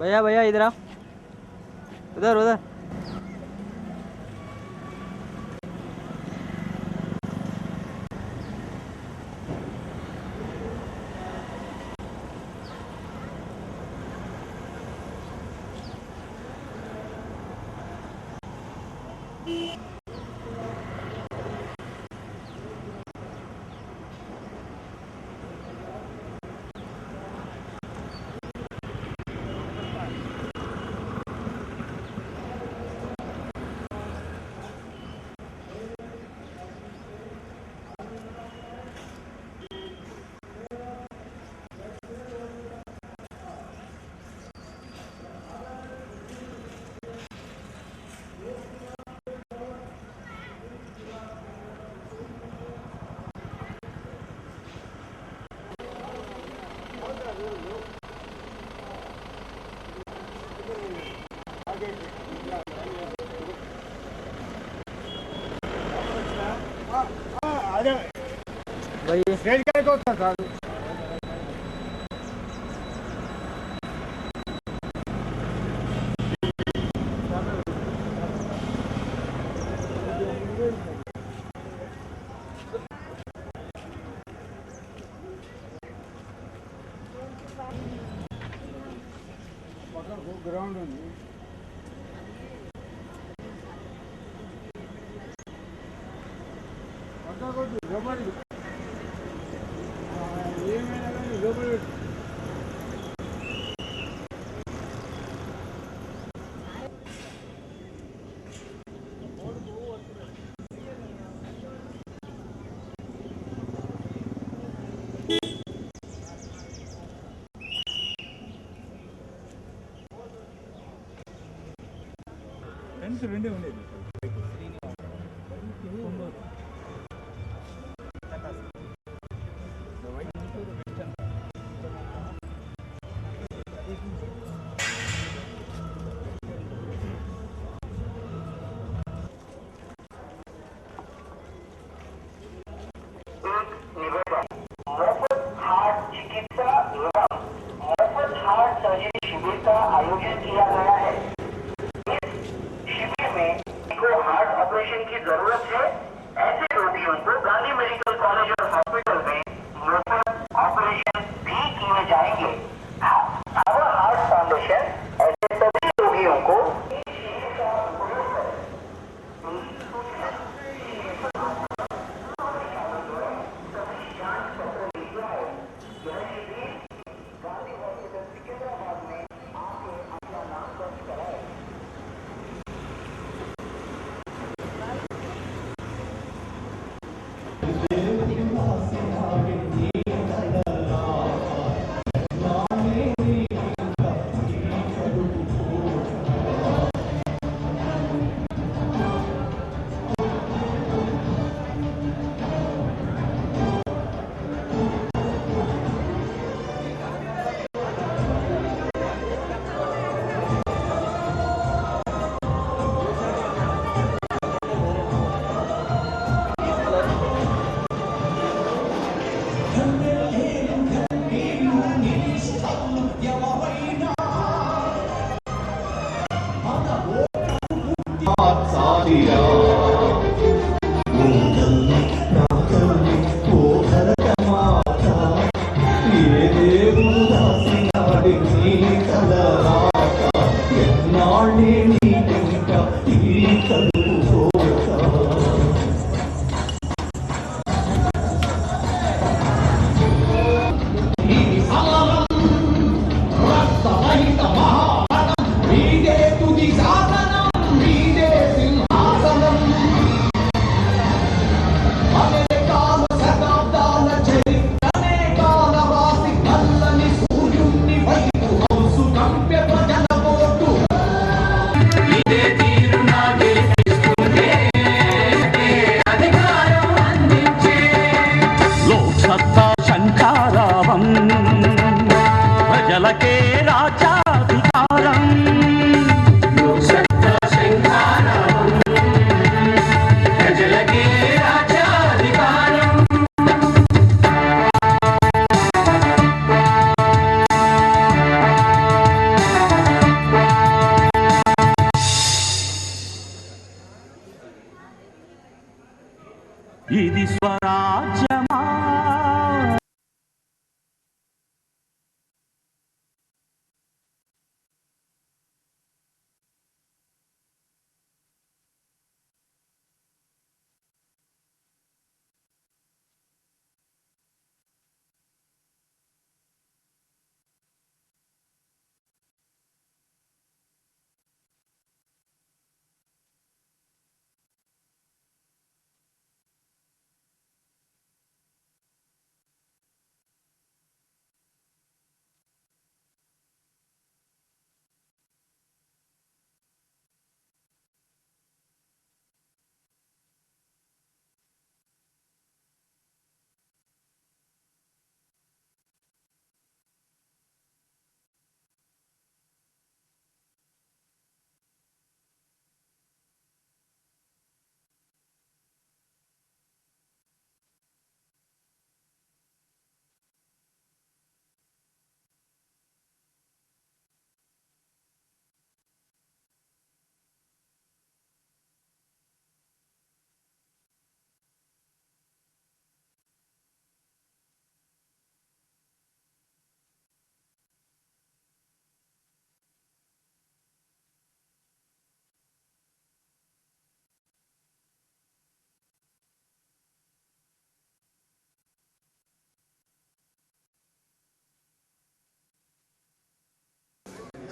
भैया भैया इधर आओ, उधर उधर। भैया గ్రౌండ్ ఉంది. లోపలి ఏమైనా కానీ లోపలి ఫ్రెండ్స్ రెండే ఉండేది. शिविर का आयोजन किया गया है। इस शिविर में को हार्ट ऑपरेशन की जरूरत है, ऐसे रोगियों को गांधी मेडिकल कॉलेज और हॉस्पिटल में मुफ्त ऑपरेशन भी किए जाएंगे। आवर हार्ट फाउंडेशन ऐसे सभी रोगियों को ప్రజలకే రాజ్యాధికారం ప్రజలకే రాజ్యాధికారం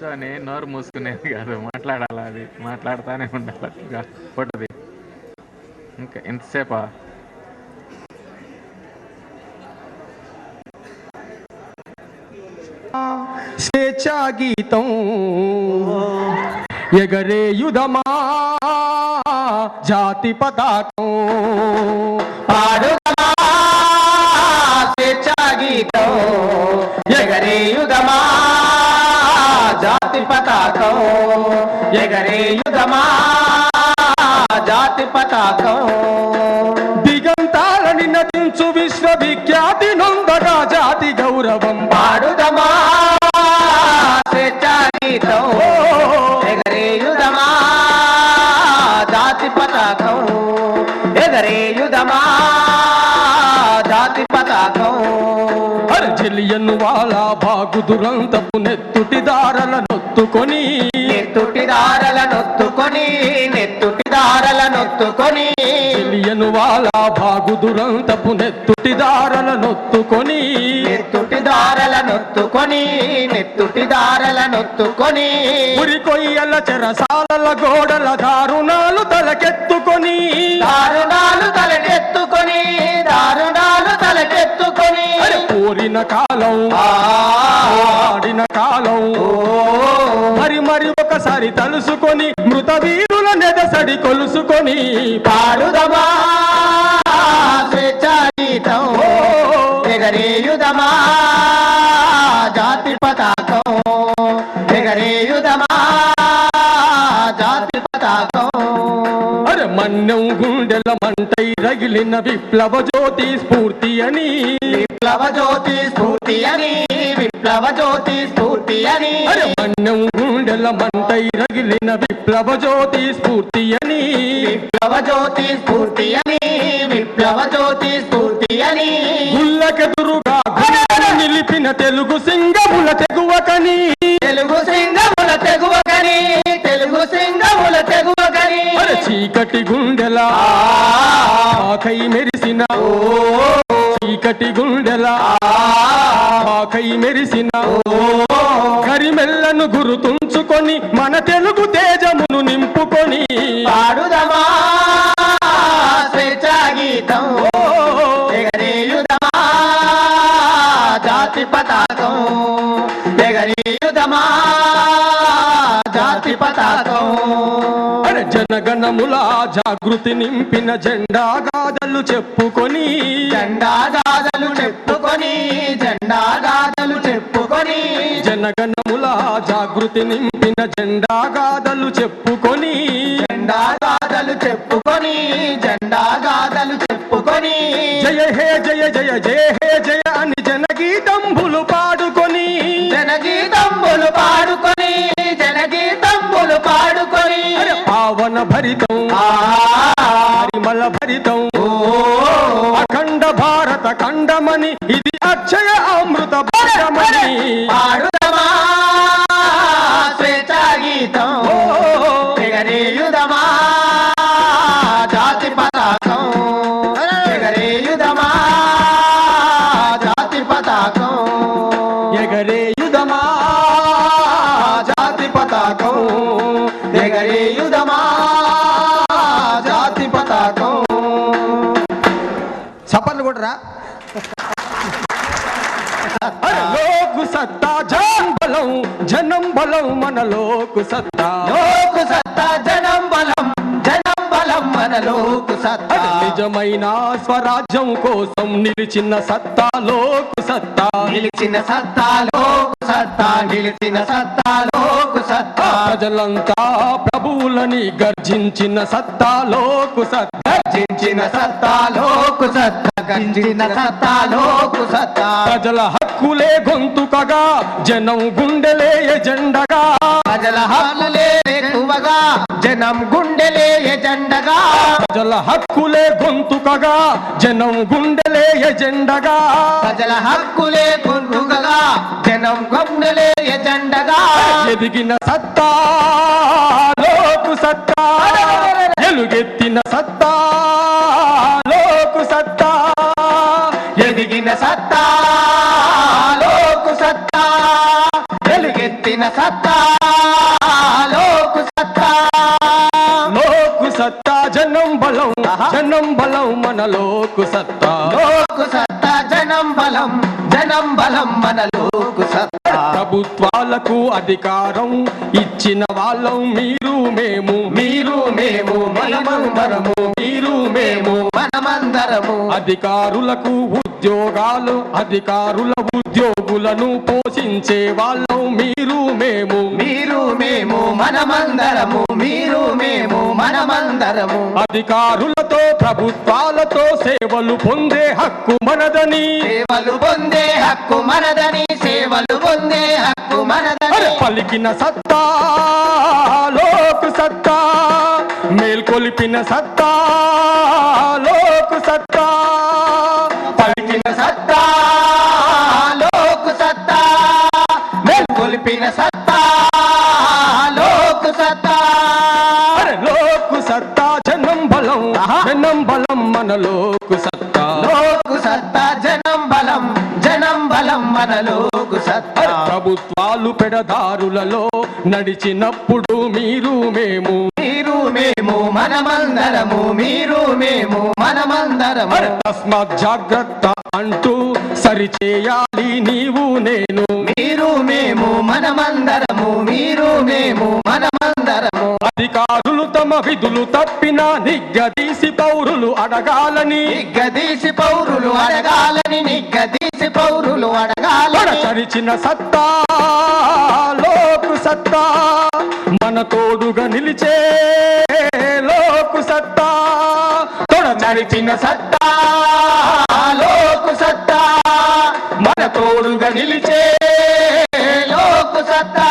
కూర్చొని నోరు మూసుకునేది కాదు, మాట్లాడాలి, అది మాట్లాడుతూనే ఉండాలి. ఇంకా ఫోటోది ఇంకా ఎంతసేపా? స్వేచ్ఛా గీతం ఎగరేయుదమా జాతి పతాకం పాడుదమా స్వేచ్ఛా గీతం ఎగరేయుదమా జాతి పతాకం ఎగరేయుదమా జాతి పతాకం దిగంతాలని నటించు విశ్వవిఖ్యాతి నొందగా జాతి గౌరవం పాడుదమా స్వేచ్ఛా గీతం ఎగరేయుదమా జాతి పతాకం ఎగరేయుదమా జాతి పతాకం జలియన్ వాలా బాగు దురంతపు నెత్తుటిదారల నొత్తుకొని జలియన్ వాలా బాగు దురంతపు నెత్తుటిదారల నొత్తుకొని ఉరి కొయ్యల చెరసాల గోడల దారుణాలు తలకెత్తుకొని కోరిన కాలం ఆడిన కాలం మరి ఒకసారి తలుసుకొని మృత వీరుల నెదసడి కొలుసుకొని పాడుదమా స్వేచ్ఛా గీతం ఎగరేయుదమా జాతి పతాకం ఎగరేయుదమా జాతి పతాకం మన్యం గుండెల మంటై రగిలిన విప్లవ జ్యోతి స్ఫూర్తి అని మన్యం గుండెల మంటై రగిలిన విప్లవ జ్యోతి స్ఫూర్తి అని గుళ్ళకెదురుగా నిలిపిన తెలుగు సింగముల తెగువకని చీకటి గుండెల ఆకై మెరిసిన కరిమెల్లను గురుతుంచుకొని మన తెలుగు తేజమును నింపుకొని పాడుదమా స్వేచ్ఛా గీతం ఎగరేయుదమా జాతి పతాకం ఎగరేయుదమా జాతి పతాకం జనగణముల జాగృతి నింపిన జెండా గాథలు చెప్పుకొని జనగణముల జాగృతి నింపిన జెండా గాథలు చెప్పుకొని జయ హే జయ జయ జయ హే జయ అని జనగీతంబులు పాడుకొని పావన భరితం పరిమళ భరితం అఖండ భారత ఖండమని ఇది అక్షయ అమృత భారమని పాడుదమా స్వేచ్ఛా గీతం ఎగరేయుదమా జాతి పతాకం ఎగరేయుదమా జాతి పతాకం ఎగరేయుదమా జాతి పతాకం ఎగరేయుదమా జాతి పతాకం. చప్పట్లు కొట్టరా. లోకు సత్తా జనం బలం మన లోకు సత్తా జనం బలం మన లోకు సత్తా నిజమైన స్వరాజ్యం కోసం నిలిచిన సత్తా లోకు సత్తా ప్రజలంతా ప్రభువులని గర్జించిన సత్తా లోకు సత్తా ప్రజల హక్కులే గొంతుకగా జనం గుండెలే ఎజెండగా జనం గుండెలే ఎజెండగా ప్రజల హక్కులే గొంతుకగా జనం గుండెలే ఎజెండగా జనం గుండెలే ఎజెండగా ఎదిగిన సత్తా లోకు సత్తా ఎలుగెత్తిన సత్తా లోకు సత్తా ఎదిగిన సత్తా లోకు సత్తా ఎలుగెత్తిన పలికిన సత్తా లోకు సత్తా లోకు సత్తా జనం బలం జనం బలం మన లోకు సత్తా లోకు సత్తా జనం బలం మన లోకు సత్తా ప్రభుత్వాలకు అధికారం ఇచ్చిన వాళ్ళం మీరు మేము మనమందరము మీరు మేము మనమందరము అధికారులకు ఉద్యోగులను పోషించే వాళ్ళం మీరు మేము మనమందరము మీరు మేము మనమందరము అధికారులతో ప్రభుత్వాలతో సేవలు పొందే హక్కు మనదని సేవలు పొందే హక్కు మనదని సేవలు పొందే హక్కు మనదని పలికిన సత్తా లోకు సత్తా మేల్కొలిపిన సత్తా లోకు సత్తా పలికిన సత్తా లోకు సత్తా మేల్కొలిపిన సత్తా లోకు సత్తా లోకు సత్తా జనం బలం మన లోకు సత్తా లోకు సత్తా జనం బలం మన లోకు సత్తా ప్రభుత్వాలు పెడదారులలో నడిచినప్పుడు మీరు మేము మనమందరము మీరు మేము మనమందరము తస్మాత్ జాగ్రత్త అంటూ సరిచేయాలి నీవు నేను మీరు మేము మనమందరము మీరు మేము మనమందరము అధికారులు తమ విధులు తప్పినా నిగ్గదీసి పౌరులు అడగాలని నిగ్గదీసి పౌరులు అడగాలని చరిచిన సత్తా లోకు సత్తా మన తోడుగా నిలిచే లోకు సత్తా చరిచిన సత్తా లోకు సత్తా మన తోడుగా నిలిచే లోకు సత్తా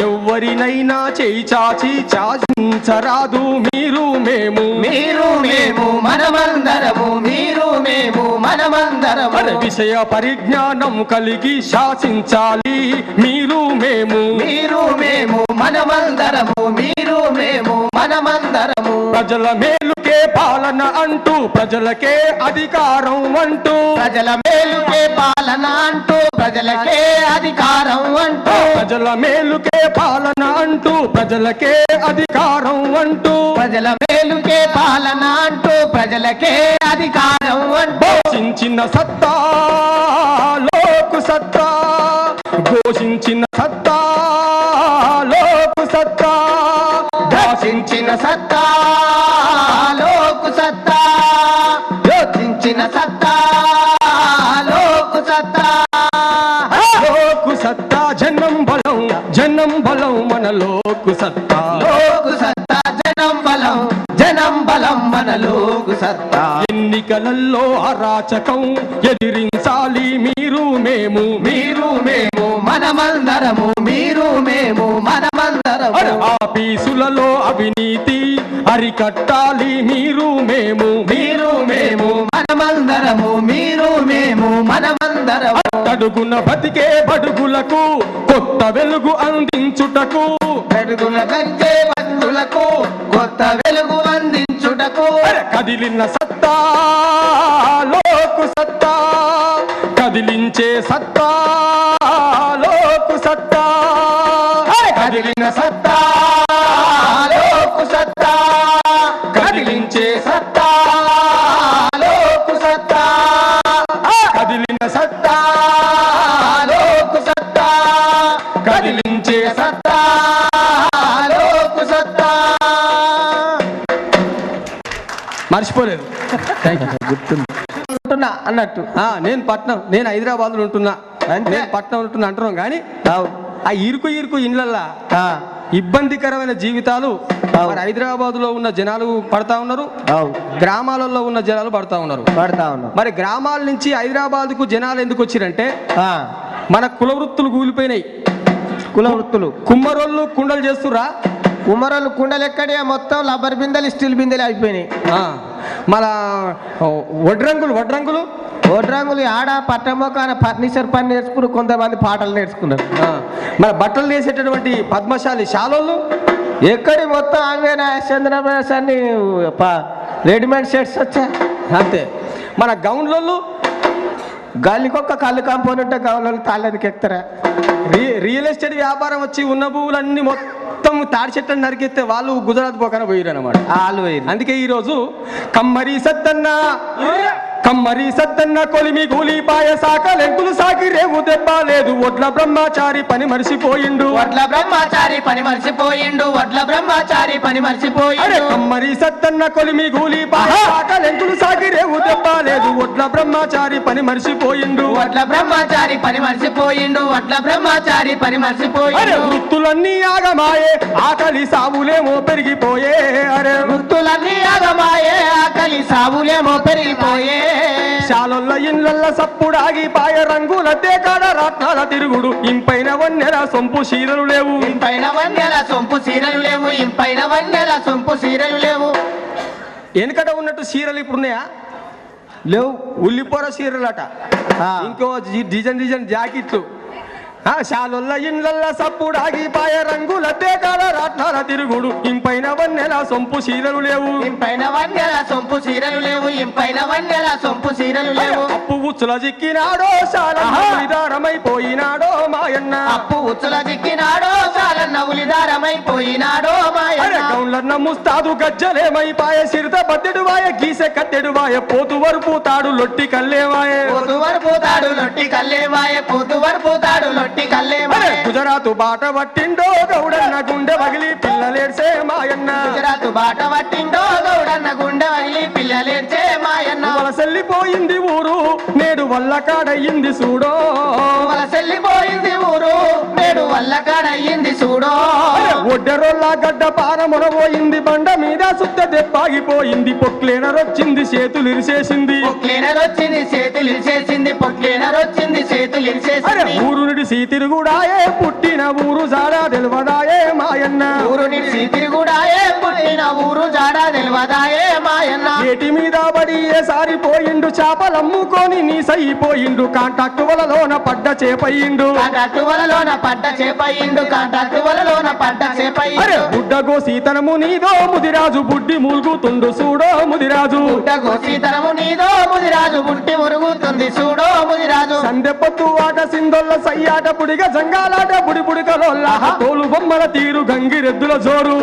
ఎవరినైనా చేయి చాచి చాచించరాదు మీరు మేము మనమందరము మీరు మేము మనమందరము విషయ పరిజ్ఞానం కలిగి శాసించాలి మీరు మేము మనమందరము మీరు మేము మనమందరము ప్రజల మేలుకే పాలన అంటూ ప్రజలకే అధికారం అంటూ ప్రజల మేలుకే పాలన అంటూ ప్రజలకే అధికారం అంటూ ప్రజల మేలుకే పాలన అంటూ ప్రజలకే అధికారం అంటూ ప్రజల మేలుకే పాలన అంటూ ప్రజలకే అధికారం అంటూ ఘోషించిన సత్తా లోకు సత్తా ఘోషించిన సత్తా లోకు సత్తా ఘోషించిన సత్తా లోకు సత్తా ఘోషించిన సత్తా లోకు సత్తా లోకు సత్తా జనం బలం మన లోకు సత్తా లోకు సత్తా జనం బలం మన లోకు సత్తా ఎన్నికలలో అరాచకం ఎదిరించాలి మీరు మేము మనమందరము మీరు మేము మనమందరము ఆఫీసులలో అవినీతి అరికట్టాలి మీరు మేము మనమందరము మీరు మేము మనమందరము అడుగున బతికే బడుగులకు కొత్త వెలుగు అందించుటకు అడుగున బతికే బడుగులకు కొత్త వెలుగు అందించుటకు కదిలిన సత్తా లోకు సత్తా కదిలించే సత్తా లోకు సత్తా కదిలిన సత్తా లోకు సత్తా కదిలించే సత్తా లోకు సత్తా కదిలిన సత్తా లోకు సత్తా కదిలించే సత్తా లోకు సత్తా మర్చిపోలేదు ఉంటున్నా అన్నట్టు నేను హైదరాబాద్లో ఉంటున్నా నేను పట్నం ఉంటున్నా అంటున్నాం కానీ ఆ ఇరుకు ఇండ్లల్లా ఇబ్బందికరమైన జీవితాలు మరి హైదరాబాద్ లో ఉన్న జనాలు పడతా ఉన్నారు, గ్రామాలలో ఉన్న జనాలు పడతా ఉన్నారు. మరి గ్రామాల నుంచి హైదరాబాద్ కు జనాలు ఎందుకు వచ్చిరంటే మన కుల వృత్తులు కూలిపోయినాయి. కుల వృత్తులు కుమ్మరోళ్ళు కుండలు చేస్తురా, కుమ్మరోళ్ళు కుండలు ఎక్కడే మొత్తం రబ్బర్ బిందెలు స్టీల్ బిందెలు అయిపోయినాయి. మళ్ళా వడ్రంగులు ఆడ పట్టమొక్క ఫర్నిచర్ పని నేర్చుకుని కొంతమంది పాటలు నేర్చుకున్నారు. మన బట్టలు వేసేటటువంటి పద్మశాలి శాలోళ్ళు ఎక్కడి మొత్తం ఆంగ్లేయ చంద్రప్రదేశ్ అన్ని రెడీమేడ్ షర్ట్స్ వచ్చా అంతే. మన గౌన్లలో గల్లికొక్క కళ్ళు కాంపౌండ్ ఉంటే గౌలు తాళ్ళకి ఎక్కుతారా? రియల్ ఎస్టేట్ వ్యాపారం వచ్చి ఉన్న భూములన్నీ మొత్తం తాడి చెట్లను నరికిస్తే వాళ్ళు గుజరాత్ పోకన పోయిరు అనమాట. అందుకే ఈ రోజు కమ్మరి సత్తన్న కొలిమి కూలిపాయ సాకలెంకులు సాకి రేవు దెబ్బ లేదు. ఒడ్ల బ్రహ్మచారి పని మర్చిపోయిండు. కమ్మరి సత్తన్న కొలిమి కూలిపాయ సాకలెంకులు సాకి రేవు దెబ్బ లేదు. ఒడ్ల బ్రహ్మచారి పని మర్చిపోయిండు. వృత్తులన్నీ ఆగమాయే ఆకలి సావులేమో పెరిగిపోయే. అరే వృత్తులన్నీ ఆగమాయే ఆకలి సావులేమో పెరిగిపోయే. శాలొల్ల ఇళ్ళల్ల సప్పుడాగిపాయ రంగుల దేకాడ రాట్నాల తిరుగుడు. ఇంపైన వన్నెల సొంపు చీరలు లేవు. వెనకట ఉన్నట్టు చీరలు ఇప్పుడు ఉన్నాయా? లేవు. ఉల్లిపోర చీరలు అట, ఇంకో డిజైన్ జాకెట్లు. శాలొల్ల ఇళ్ళల్ల సప్పుడాగిపాయ రంగుల దేకాడ రాట్నాల తిరుగుడు. ఇంపైన వన్నెల సొంపు చీరలు లేవు. అప్పు ఉచ్చుల జిక్కినాడో శాలమైపోయినాడో మాయన్న. గౌన్లన్న ముస్తాదు గజ్జలేమైపాయ సిరిత బద్దెడువాయ గీసె కత్తెడువాయ పోతు వరుపు తాడు లొట్టి కల్లేవాయే. గుజరాతు బాట పట్టిండో గౌడన్న గుండె వగిలి పిల్లలేడ్సే మాయన్న. వలసెల్లిపోయింది ఊరు నేడు వల్ల కాడయ్యింది చూడో. ఒడ్డెరోళ్ళ గడ్డ పారమునబోయింది. బండ మీద సుత్త దెబ్బాగిపోయింది. పొక్లేనరొచ్చింది చేతులు ఇరిసేసింది. ఊరు నిడిసి తిరుగుడాయే పుట్టిన ఊరు జాడా తెలవదాయే మాయన్న. ఏటి మీద పడి ఏ సారిపోయిండు. చేపలమ్ముకొని నీ సైపోయిండు. కాంటాక్టు వలలోన పడ్డ చేపయిండు. బుడ్డగో సీతనము నీదో ముదిరాజు బుడ్డి మురుగుతుండు చూడో ముదిరాజు. సందెపొత్తు ఆట సిందొల్ల సయ్యాట పుడిగ జంగాలాట బుడి బుడికలోల్ల తోలు బొమ్మల తీరు గంగిరెద్దుల జోరు.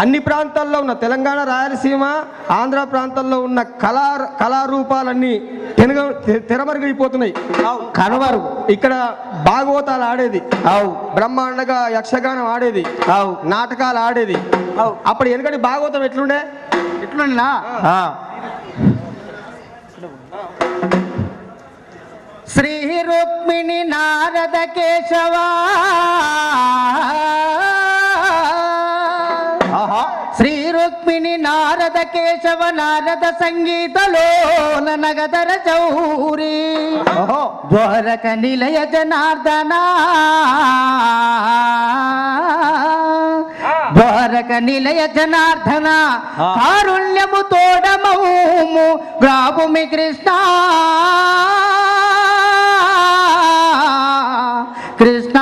అన్ని ప్రాంతాల్లో ఉన్న తెలంగాణ, రాయలసీమ, ఆంధ్ర ప్రాంతాల్లో ఉన్న కళారూపాలన్నీ తెరమరుగైపోతున్నాయి. కనుమరుగు. ఇక్కడ భాగవతాలు ఆడేది, బ్రహ్మాండగా యక్షగానం ఆడేది, నాటకాలు ఆడేది. అప్పుడు ఎందుకంటే భాగవతం ఎట్లుండే శ్రీ రుక్మిణి నారద కేశవా. శ్రీ రుక్మిణి నారద కేశవ నారద సంగీతలోన నగదర చౌరి. ద్వారక నిలయ జనార్దనా ద్వారక నిలయ జనార్దన కారుణ్యము తోడమౌము గ్రాపుమి కృష్ణ కృష్ణ.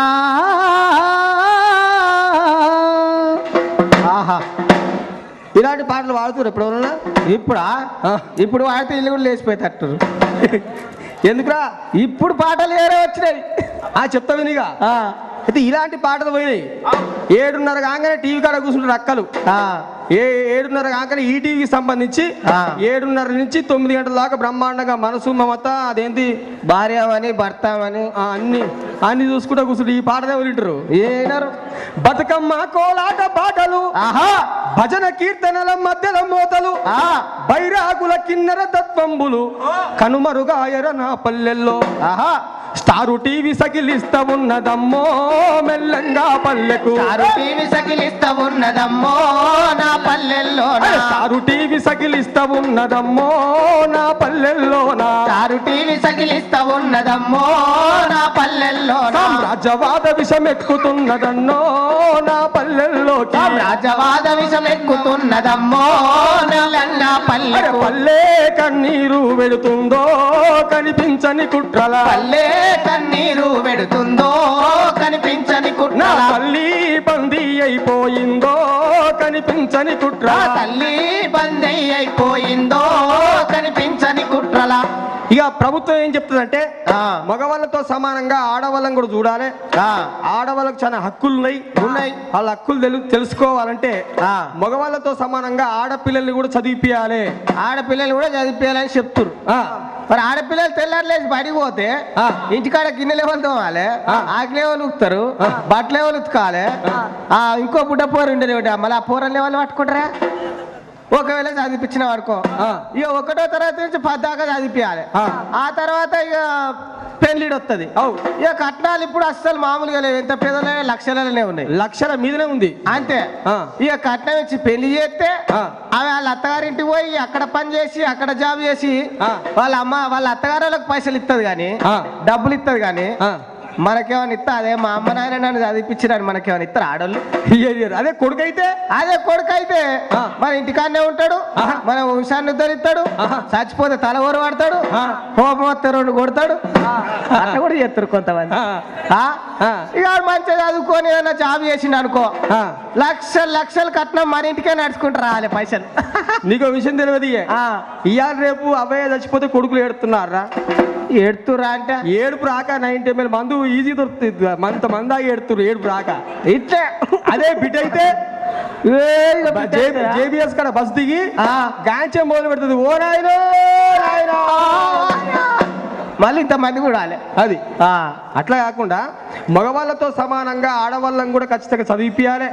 ఇలాంటి పాటలు వాడుతున్నారు ఎప్పుడన్నా? ఇప్పుడు వాడితే ఇల్లు కూడా లేచిపోయేటట్టు. ఎందుకురా? ఇప్పుడు పాటలు వేరే వచ్చినాయి. చెప్తా వినిగా. అయితే ఇలాంటి పాటలు పోయినాయి. 7:30 కాగానే టీవీ కాడ కూర్చుంటారు అక్కలు. 7:30 కాగానే ఈ టీవీకి సంబంధించి 7:30 నుంచి 9 గంటల దాకా బ్రహ్మాండంగా మనసు మమత అదేంటి భార్యమని భర్తమని అన్ని చూసుకుంటా కూర్చుంటారు. ఈ పాటలు వింటారు. ఏనారు బతుకమ్మ కోలాట పాటలు, భజన కీర్తనల మధ్యల మోతలు, బైరాగుల కిన్నెర తత్వంబులు కనుమరుగాయర నా పల్లెల్లో. స్టారు టీవీ సకిలిస్తా ఉన్నదమ్మో మెల్లంగా పల్లెకు. స్టారు టీవీ సకిలిస్తా ఉన్నదమ్మో నా పల్లెల్లో. స్టారు టీవీ సకిలిస్తా ఉన్నదమ్మో నా పల్లెల్లో. స్టారు టీవీ సకిలిస్తా ఉన్నదమ్మో నా పల్లెల్లో. సామ్రాజ్యవాద విషం ఎక్కుతున్నదన్నో నా పల్లెల్లో. సామ్రాజ్యవాద విషం ఎక్కుతున్నదమ్మో నా పల్లె. పల్లె కన్నీరు వెళుతుందో కనిపించని కుట్రల. పల్లె కన్నీరు పెడుతుందో కనిపించని నా కుట్ర తల్లి బందీ అయిపోయిందో కనిపించని కుట్ర నా తల్లి బందీ అయిపోయిందో కనిపించని కుట్రల ఇక ప్రభుత్వం ఏం చెప్తుందంటే ఆ. మగవాళ్ళతో సమానంగా ఆడవాళ్ళని కూడా చూడాలి ఆ. ఆడవాళ్ళకి చాలా హక్కులు ఉన్నాయి వాళ్ళ హక్కులు తెలుసుకోవాలంటే ఆ. మగవాళ్ళతో సమానంగా ఆడపిల్లల్ని కూడా చదివిపియాలి. ఆడపిల్లలు కూడా చదివించాలని చెప్తురు. మరి ఆడపిల్లలు తెల్లారలేసి బడికి పోతే ఇంటికాడ గిన్నెలు ఎవరు తోమాలి, ఆకలి ఎవరు ఉత్తారు, బట్టలు ఎవరు ఉతకాలి, ఇంకో బుడ్డ పోరు ఉండేది మళ్ళీ ఆ పోరలు ఎవరు పట్టుకుంటారా? ఒకవేళ చదివిపించిన వరకు ఇక 1వ తరగతి నుంచి 10 దాకా చదివించాలి. ఆ తర్వాత ఇక పెళ్లిడు వస్తుంది. ఇక కట్నాలు ఇప్పుడు అస్సలు మామూలుగా లేవు, ఎంత పేదలే లక్షలనే ఉన్నాయి, లక్షల మీదనే ఉంది అంతే. ఇక కట్నం ఇచ్చి పెళ్లి చేస్తే ఆమె వాళ్ళ అత్తగారింటికి పోయి అక్కడ పని చేసి అక్కడ జాబ్ చేసి వాళ్ళ అత్తగారు వాళ్ళకి పైసలు ఇస్తుంది కానీ డబ్బులు ఇస్తుంది కానీ మనకేమైనా ఇస్తా? అదే మా అమ్మ నాయన నన్ను చదివిపించడానికి మనకేమైనా ఇస్తారు ఆడోళ్ళు? అదే కొడుకైతే మన ఇంటికాడనే ఉంటాడు, మన వంశాన్ని ఉద్ధరిస్తాడు, చచ్చిపోతే తల ఊరు పడతాడు, కోపం వస్తే 2 కొడతాడు, అట్లా కూడా చేస్తారు కొంతమంది. ఇక మంచిగా చదువుకొని ఏదైనా జాబ్ చేసిండు అనుకో, లక్షలు కట్నం మన ఇంటికే నడుచుకుంటూ రావాలి పైసలు. నీకు విషయం తెలియదు, ఇవాళ రేపు అబ్బాయి చచ్చిపోతే కొడుకులు ఏడుతున్నారా? ఏడుతురా అంటే ఏడుపు రాక 90 ml మందు ఈజీ దొరుకుతుంది, మంత మందాగి ఏడుతురు ఏడుపు రాక. ఇట్లే అదే బిట్ అయితే జేబీఎస్ కాడ బస్ దిగి గాంచే మొదలు పెడుతుంది, ఓ నాయనో నాయనా, మళ్ళీ ఇంతమంది కూడా అది. అట్లా కాకుండా మగవాళ్ళతో సమానంగా ఆడవాళ్ళని కూడా ఖచ్చితంగా చదివిపియాలి.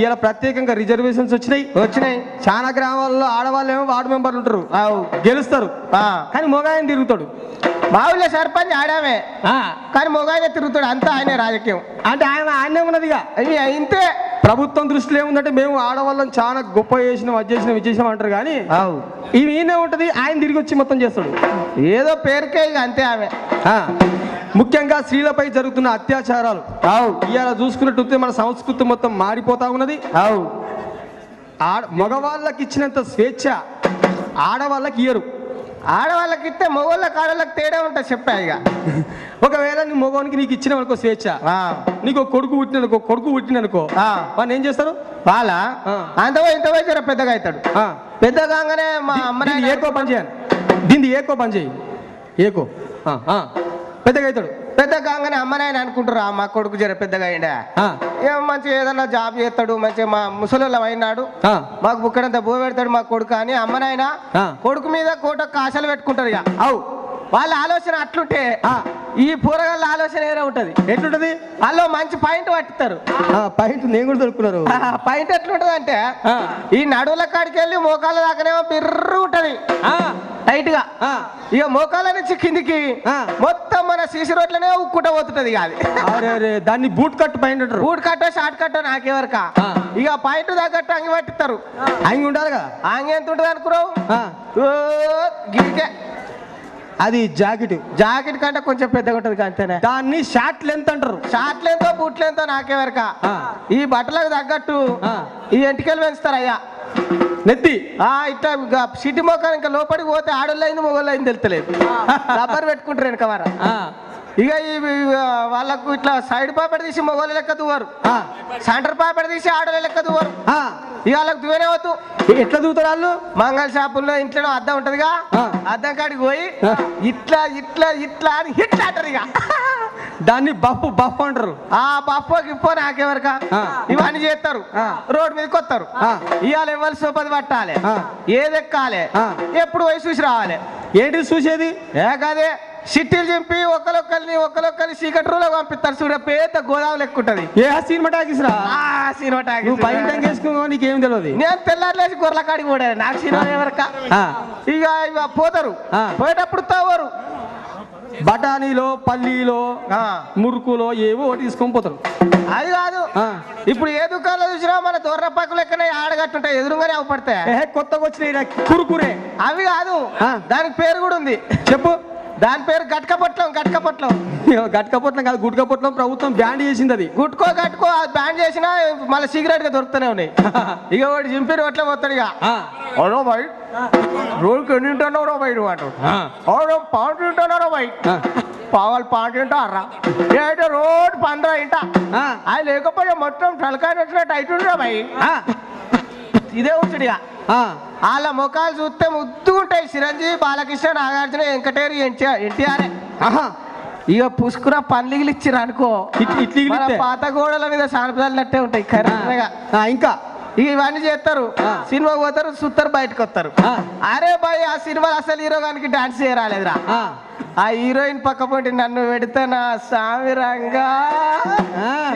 ఇలా ప్రత్యేకంగా రిజర్వేషన్స్ వచ్చినాయి. చాలా గ్రామాల్లో ఆడవాళ్ళు ఏమో వార్డు మెంబర్లు ఉంటారు, గెలుస్తారు, కానీ మొగాయన తిరుగుతాడు. మా ఊళ్ళో సర్పంచ్ ఆడామే కానీ మొగాయన తిరుగుతాడు, అంతా ఆయనే రాజకీయం. అంటే ఆయనే ఉన్నదిగా. ఇంతే. ప్రభుత్వం దృష్టిలో ఏముందంటే మేము ఆడవాళ్ళని చాలా గొప్ప చేసినాం, అది చేసినాం అంటారు, కానీ ఈయనే ఉంటది, ఆయన తిరిగి వచ్చి మొత్తం చేస్తాడు. ఏదో పేరుకే ఇక అంతే ఆమె. ముఖ్యంగా స్త్రీలపై జరుగుతున్న అత్యాచారాలు ఇవాళ చూసుకున్నట్టు మన సంస్కృతి మొత్తం మారిపోతా ఉన్నది. మగవాళ్ళకి ఇచ్చినంత స్వేచ్ఛ ఆడవాళ్ళకి ఇయ్యరు. ఆడవాళ్ళకి ఇస్తే మగవాళ్ళకి ఆడవాళ్ళకి తేడా ఉంటుంది చెప్పా. ఇక ఒకవేళ నీ మగవానికి నీకు ఇచ్చిన అనుకో స్వేచ్ఛ, నీకు కొడుకు పుట్టిననుకో వాడిని ఏం చేస్తారు? వాళ్ళ అంత ఇంత వయసు పెద్దగా అవుతాడు. పెద్దగానే మా అమ్మ ఏకో పని చేయాలి, దీన్ని ఏకో పని చేయి, ఏకో పెద్దగా అవుతాడు. పెద్ద కాగానే అమ్మ నాయన అనుకుంటారు, మా కొడుకు జర పెద్దగా అయిండా, మంచిగా ఏదన్నా జాబ్ చేస్తాడు, మంచిగా మా ముసలిళ్ళం అయినాడు, మాకు బుక్కడంత బో పెడతాడు మా కొడుకు అని అమ్మ నాయన కొడుకు మీద కోటకు ఆశలు పెట్టుకుంటారు. ఇక వాళ్ళ ఆలోచన అట్లుంటే ఈ పూరగాళ్ళ ఆలోచన ఏదో ఉంటది. ఎట్లుంటది? వాళ్ళు మంచి పాయింట్ పట్టుతారు. పాయింట్ నేను కూడా దొరుకుతున్నారు. పాయింట్ ఎట్లుంటది అంటే ఈ నడువుల కాడికి వెళ్ళి మోకాళ్ళ దాకానేమో బిర్రు ఉంటది టైట్ గా, ఇక మోకాళ్ళ నుంచి కిందికి మొత్తం మన సీసీ రోడ్లనే ఉక్కుంట పోతుంటది. అది దాన్ని బూట్ కట్ పాయింట్ అంటారు. బూట్ కట్టో షార్ట్ కట్టో నాకెవరక, ఇక పాయింట్ తగ్గట్టు అంగి పట్టిస్తారు. అంగి ఉండాలి కదా. అంగి ఎంత ఉంటుంది అనుకున్నావు? గిరికే. అది జాకెట్ కంటే కొంచెం పెద్దగా ఉంటది అంతేనే. దాన్ని షార్ట్ లెంత్ అంటారు. షార్ట్ లెంత్ బూట్ లెంత్ నాకెవరక. ఈ బట్టలకు తగ్గట్టు ఈ ఎంటికలు పెంచుతారు అయ్యా నెత్తి. ఇట్లా సిటీ మొక్కలు ఇంకా లోపలికి పోతే ఆడోళ్ళు అయింది మొగోళ్ళు అయింది తెలుస్తలేదు, రబ్బర్ పెట్టుకుంటారు వెనక వార. ఇక వాళ్ళకు ఇట్లా సైడ్ పాపడ తీసి మొగోళ్ళ లెక్క దువ్వరు, సెంటర్ పాపడ తీసి ఆడోళ్ళ లెక్క దువ్వరు. ఇక వాళ్ళకి దువ్వనే వద్దు. ఎట్లా దువ్వుతారు వాళ్ళు? మంగళ షాపుల్లో ఇంట్లో అద్దం ఉంటదిగా, అద్దం కాడికి పోయి ఇట్లా ఇట్లా ఇట్లా అని హిట్ అంటారు. ఇక దాన్ని బఫ్ అంటారు. బఫ్ఫో గిప్పో నాకెవరక ఇవన్నీ చేస్తారు. రోడ్డు మీదకి వస్తారు. ఇవాళ ఇవ్వాలి సోపది పట్టాలి, ఏది ఎక్కాలి, ఎప్పుడు పోయి చూసి రావాలి. ఏంటి చూసేది? కదే సిటీలు చింపి ఒకరిని సీకట్ రూలో పంపిస్తారు. చూడ పెద్ద గోదావరి లెక్కుంటది. సినిమా టాకీస్ రా, సినిమా టాకీస్. వేసుకో నీకేం తెలియదు. నేను తెల్లారులేసి గొర్రెల కాడికి పోడా, నాకు సినిమా ఎవరక. ఇక పోతారు, పోయేటప్పుడు తవ్వరు. బఠానీలో పల్లీలో మురుకులో ఏవో తీసుకొని పోతారు. అది కాదు, ఇప్పుడు ఏ దుకాణంలో చూసినా మన దొర్ర పక్కలు లెక్కనే ఆడగట్టుంటాయి, ఎదురుగానే అవపడతాయి. కొత్తగా వచ్చినాయి కురుకురే అవి కాదు, దానికి పేరు కూడా ఉంది. చెప్పు. దాని పేరు గట్కపొట్లం. గట్కపొట్లం కాదు, గుట్కపొట్లం. ప్రభుత్వం బ్యాన్ చేసింది. అది గుట్కో బ్యాన్ చేసినా మళ్ళీ సిగరెట్ గా దొరుకుతూనే ఉన్నాయి. ఇక వాడు చింపి రోడ్లో పోతాడు. ఇక బయట రోజుకి ఎన్ని తింటున్నారో బయట వాడు పావు తింటున్నారో బయట పావులు పాట వింటారా ఏదో రోడ్ 15 ఇంట ఆయన లేకపోతే మొత్తం తలకాయ వచ్చినట్టు అయితుండ్రా భయ్ ఇదే ఉంచుడిగా వాళ్ళ ముఖాలు చూస్తే ముద్దుకుంటాయి చిరంజీవి బాలకృష్ణ నాగార్జున వెంకటేరి ఎన్టీఆర్ ఇక పుసుకున్న పండ్లిగిలు ఇచ్చిర్రు అనుకో మన పాత గోడల మీద సానపదాలట్టే ఉంటాయి కరెక్ట్గా ఇంకా ఇవన్నీ చేస్తారు సినిమా పోతారు చూస్తారు బయటకు వస్తారు అరే బాయ్ ఆ సినిమాలో అసలు హీరో గానికి డాన్స్ చేయరాలేదురా ఆ హీరోయిన్ పక్క పోటీ నన్ను పెడితే నా సామిరంగా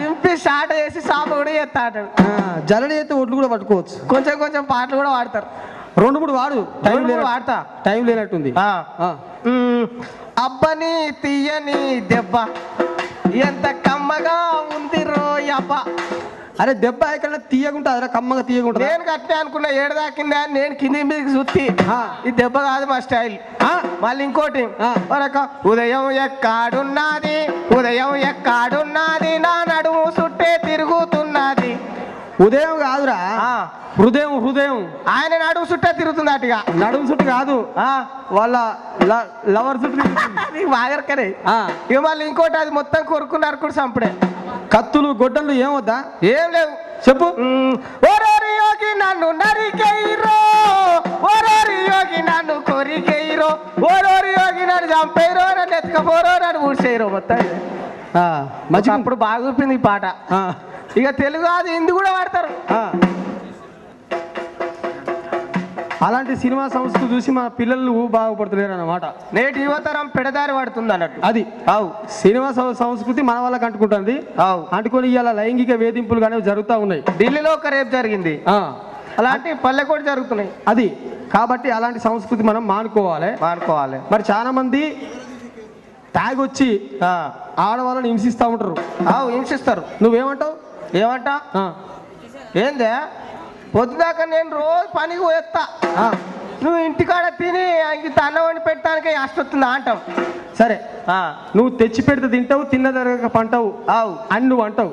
చింపి షాట్ వేసి సాప కూడా చేస్తాడు జలడి అయితే ఒడ్లు కూడా పట్టుకోవచ్చు కొంచెం కొంచెం పాటలు కూడా వాడతారు 2-3 వాడు వాడతా టైం లేనట్టుంది అబ్బని తీయని దెబ్బ ఎంత కమ్మగా ఉంది రోయబ్బ అరే దెబ్బ ఎక్కడ తీయకుంటా అదే కమ్మగా తీయకుంటా నేను కట్టే అనుకున్నా ఏడు దాకిందా నేను కింది మీదకి చూస్తే ఈ దెబ్బ కాదు మా స్టైల్ మళ్ళీ ఇంకోటి ఉదయం ఎక్కాడున్నది నా నడుము చుట్టే తిరుగుతున్నది ఉదయం కాదురా హృదయం ఆయన నడుము చుట్టే తిరుగుతుంది అటుగా నడుము చుట్టు కాదు వాళ్ళ లవర్ చుట్టూ బాగరకనే ఇక మళ్ళీ ఇంకోటి అది మొత్తం కొరుకున్నారు కూడా చంపడే కత్తులు గొడ్డలు ఏమొద్దా ఏం లేవు చెప్పు ఓరోరి యోగి నన్ను నరికేయిరో ఓరోరి యోగి నన్ను కొరికేయిరో ఓరోరి యోగి నన్ను చంపేరో నన్ను ఎత్తుకపోరో నన్ను ఊడ్చేయరో మొత్తం మంచి అప్పుడు బాగా చూపింది ఈ పాట ఇక తెలుగు అది హిందీ కూడా వాడతారు అలాంటి సినిమా సంస్థలు చూసి మా పిల్లలు బాగుపడుతులేరు అన్నమాట నేటి యువతరం పెడదారి పడుతుంది అన్నట్టు అది సినిమా సంస్కృతి మన వాళ్ళకి అంటుకుంటుంది అంటుకొని ఇవాళ లైంగిక వేధింపులు కానీ జరుగుతూ ఉన్నాయి ఢిల్లీలో ఒక రేపు జరిగింది అలాంటి పల్లె కూడా జరుగుతున్నాయి అది కాబట్టి అలాంటి సంస్కృతి మనం మానుకోవాలి మరి చాలా మంది తాగొచ్చి ఆడవాళ్ళని హింసిస్తూ ఉంటారు హింసిస్తారు నువ్వేమంటావు ఏమంటా ఏందే పొద్దుదాకా నేను రోజు పనికి పోయేస్తా నువ్వు ఇంటికాడ తిని ఇంత అన్నం వండి పెట్టడానికి అష్టొస్తుందా అంటాం సరే నువ్వు తెచ్చి పెడితే తింటావు తిన్న దగ్గర పంటావు అని నువ్వు అంటాం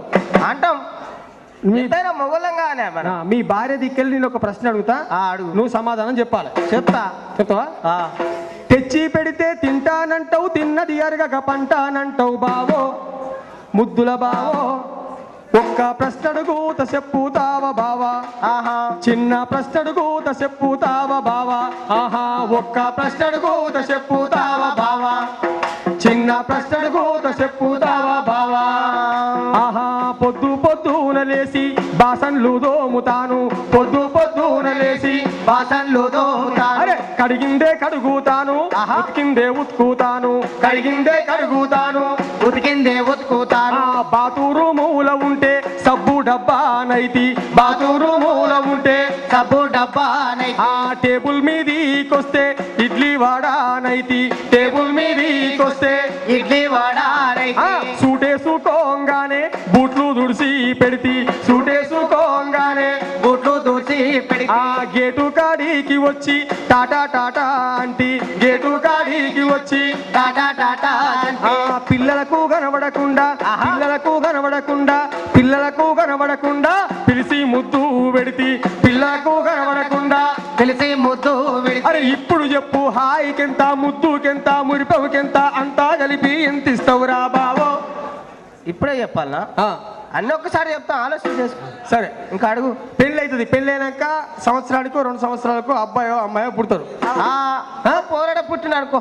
మొగలంగానే మీ భార్య దిక్కెళ్ళి నేను ఒక ప్రశ్న అడుగుతా అడుగు నువ్వు సమాధానం చెప్పాలి చెప్తావా తెచ్చి పెడితే తింటానంటావు తిన్నది అరగక పంటానంటావు బావో ముద్దుల బావో ఒక్క ప్రశ్న అడుగుత చెప్పుతావా బావా చిన్న ప్రశ్న అడుగుత చెప్పుతావా బావా ఒక్క ప్రశ్న అడుగుత చెప్పుతావా బావా చిన్న ప్రశ్న అడుగుత చెప్పుతావా బావా పొద్దున లేసి బాసన్లు దోముతాను పొద్దున లేసి బాసన్లు దోముతాను అరే కడిగిందే కడుగుతాను ఉతికిందే ఉతుకుతాను కడిగిందే కడుగుతాను ఉతికిందే ఉతుకుతాను బాతురు మూల ఉంటే సబ్బు డబ్బానైతి బాతురు మూల ఉంటే సబ్బు డబ్బానైతి టేబుల్ మీదకొస్తే ఇడ్లీ వాడానైతి టేబుల్ మీదకొస్తే ఇడ్లీ వాడానైతి సూటేసుకోగానే బూట్లు దుడిసి పెడితి సూటేసుకోగానే బూట్లు దుడిసి పెడితి గేటు కాడికి వచ్చి టాటా టాటా అంటి గేటు కాడికి వచ్చి టాటా టాటా పిల్లలకు కనబడకుండా పిలిచి ముద్దు పెడితి పిల్లలకు కనబడకుండా పిలిచి ముద్దు పెడితి అరే ఇప్పుడు చెప్పు హాయికెంత ముద్దుకెంత మురిపవుకెంత అంతా కలిపి ఎంత ఇస్తావురా బావో ఇప్పుడే చెప్పాలనా అన్నీ ఒక్కసారి చెప్తా ఆలోచన చేసుకో సరే ఇంకా అడుగు పెళ్ళి అవుతుంది పెళ్ళి అయినాక సంవత్సరానికి 2 సంవత్సరాలకు అబ్బాయో అమ్మాయో పుడతారు పోరాడ పుట్టిన అనుకో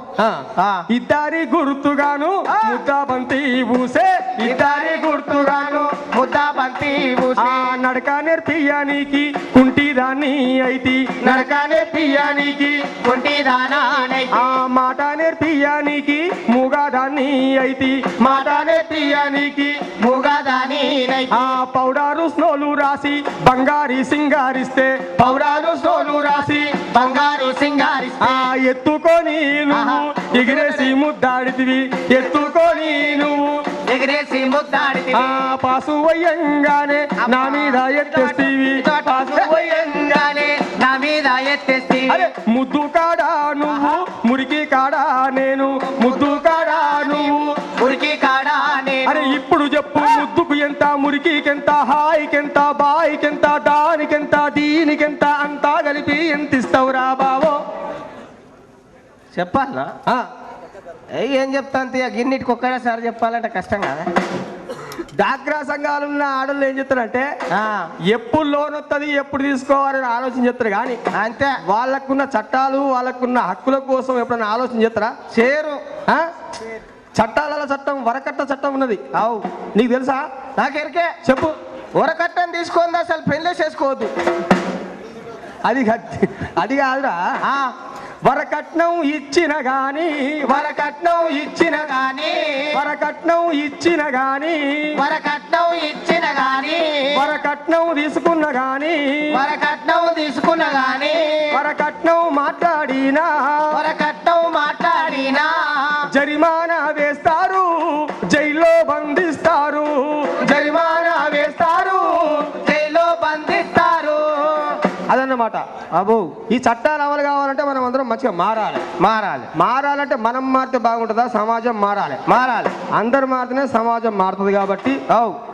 ఇద్దరి గుర్తుగాను ముద్దా బంతి పూసే ఇద్దరి గుర్తుగాను ముద్దా బంతి పూసే నడక నేర్పియానికి కుంటిదాన్ని అయితే నడక నేర్పియానికి కుంటిదానా మాట నేర్పియానికి మూగాదాన్ని అయితే మాట నేర్పియానికి మూగాదాన్ని పౌడారు స్నోలు రాసి బంగారి సింగారిస్తే పౌడారు స్నోలు రాసి బంగారు సింగారిస్తే ఎత్తుకొని నువ్వు ఎగిరేసి ముద్దాడితివి ఎత్తుకొని నువ్వు ఎగిరేసి ముద్దాడితివి పాసు వయ్యంగానే నా మీద ఎత్తేస్తీవి పాసు వయ్యంగానే నా మీద ఎత్తేస్తీవి ముద్దు కాడా నువ్వు మురికి కాడా నేను ముద్దు కాడా నువ్వు మురికి కాడా నేను అరే ఇప్పుడు చెప్పు ముద్దుకు ఎంత మురికికెంత హాయికెంత బాయికెంత దానికెంత దీనికెంత అంతా కలిపి ఎంత ఇస్తావురా బావో చెప్పాలా ఏం చెప్తాను తీయ గిన్నిటికి ఒక్కడేసారి చెప్పాలంటే కష్టం కదా. డాక్రా సంఘాలు ఉన్న ఆడళ్ళు ఏం చెప్తారంటే ఎప్పుడు లోన్ వస్తుంది ఎప్పుడు తీసుకోవాలని ఆలోచన చేస్తారు కానీ అంతే వాళ్ళకున్న చట్టాలు వాళ్ళకున్న హక్కుల కోసం ఎప్పుడైనా ఆలోచన చేస్తారా? చేరు చట్టాల చట్టం వరకట్న చట్టం ఉన్నది. అవు నీకు తెలుసా? నాకెరికే చెప్పు. వరకట్టం తీసుకుంది అసలు పెళ్ళే చేసుకోవద్దు. అది కాదురా. వరకట్నం ఇచ్చిన గాని వరకట్నం ఇచ్చిన గాని వరకట్నం ఇచ్చిన గాని వరకట్నం ఇచ్చిన గాని వరకట్నం తీసుకున్న గాని వరకట్నం తీసుకున్న గాని వరకట్నం మాట్లాడినా వరకట్నం మాట్లాడినా జరిమానా వేస్తారు, జైల్లో బంధిస్తారు. జరిమానా వేస్తారు, జైల్లో బంధిస్తారు. అదన్నమాట. అబో ఈ చట్టాలు అమలు కావాలంటే మనం అందరం మంచిగా మారాలంటే మనం మారితే బాగుంటుందా? సమాజం మారాలి. అందరు మారితేనే సమాజం మారుతుంది. కాబట్టి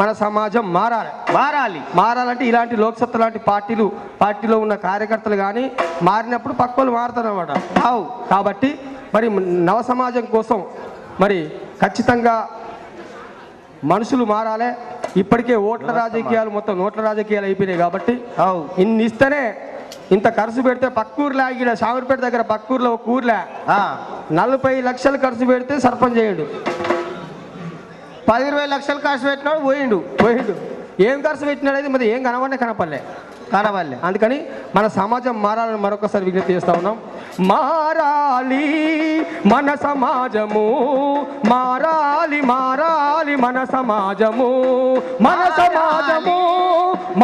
మన సమాజం మారాలంటే ఇలాంటి లోక్సత్తా లాంటి పార్టీలో ఉన్న కార్యకర్తలు కానీ మారినప్పుడు పక్కలు మారుతారు అనమాట. కాబట్టి మరి నవ సమాజం కోసం మరి ఖచ్చితంగా మనుషులు మారాలి. ఇప్పటికే ఓట్ల రాజకీయాలు మొత్తం నోట్ల రాజకీయాలు అయిపోయినాయి. కాబట్టి ఇన్ని ఇస్తేనే ఇంత ఖర్చు పెడితే పక్కూరులో ఇక్కడ షామీర్పేట దగ్గర పక్కూరులో ఒక ఊర్లే 40 లక్షలు ఖర్చు పెడితే సర్పంచ్ అయ్యాడు. 10-20 లక్షలు ఖర్చు పెట్టినాడు పోయిండు. ఏం ఖర్చు పెట్టినాడైతే మరి ఏం కనపడలే. అందుకని మన సమాజం మారాలని మరొకసారి విజ్ఞప్తి చేస్తా ఉన్నాం. మారాలి మన సమాజము, మారాలి మన సమాజము, మన సమాజము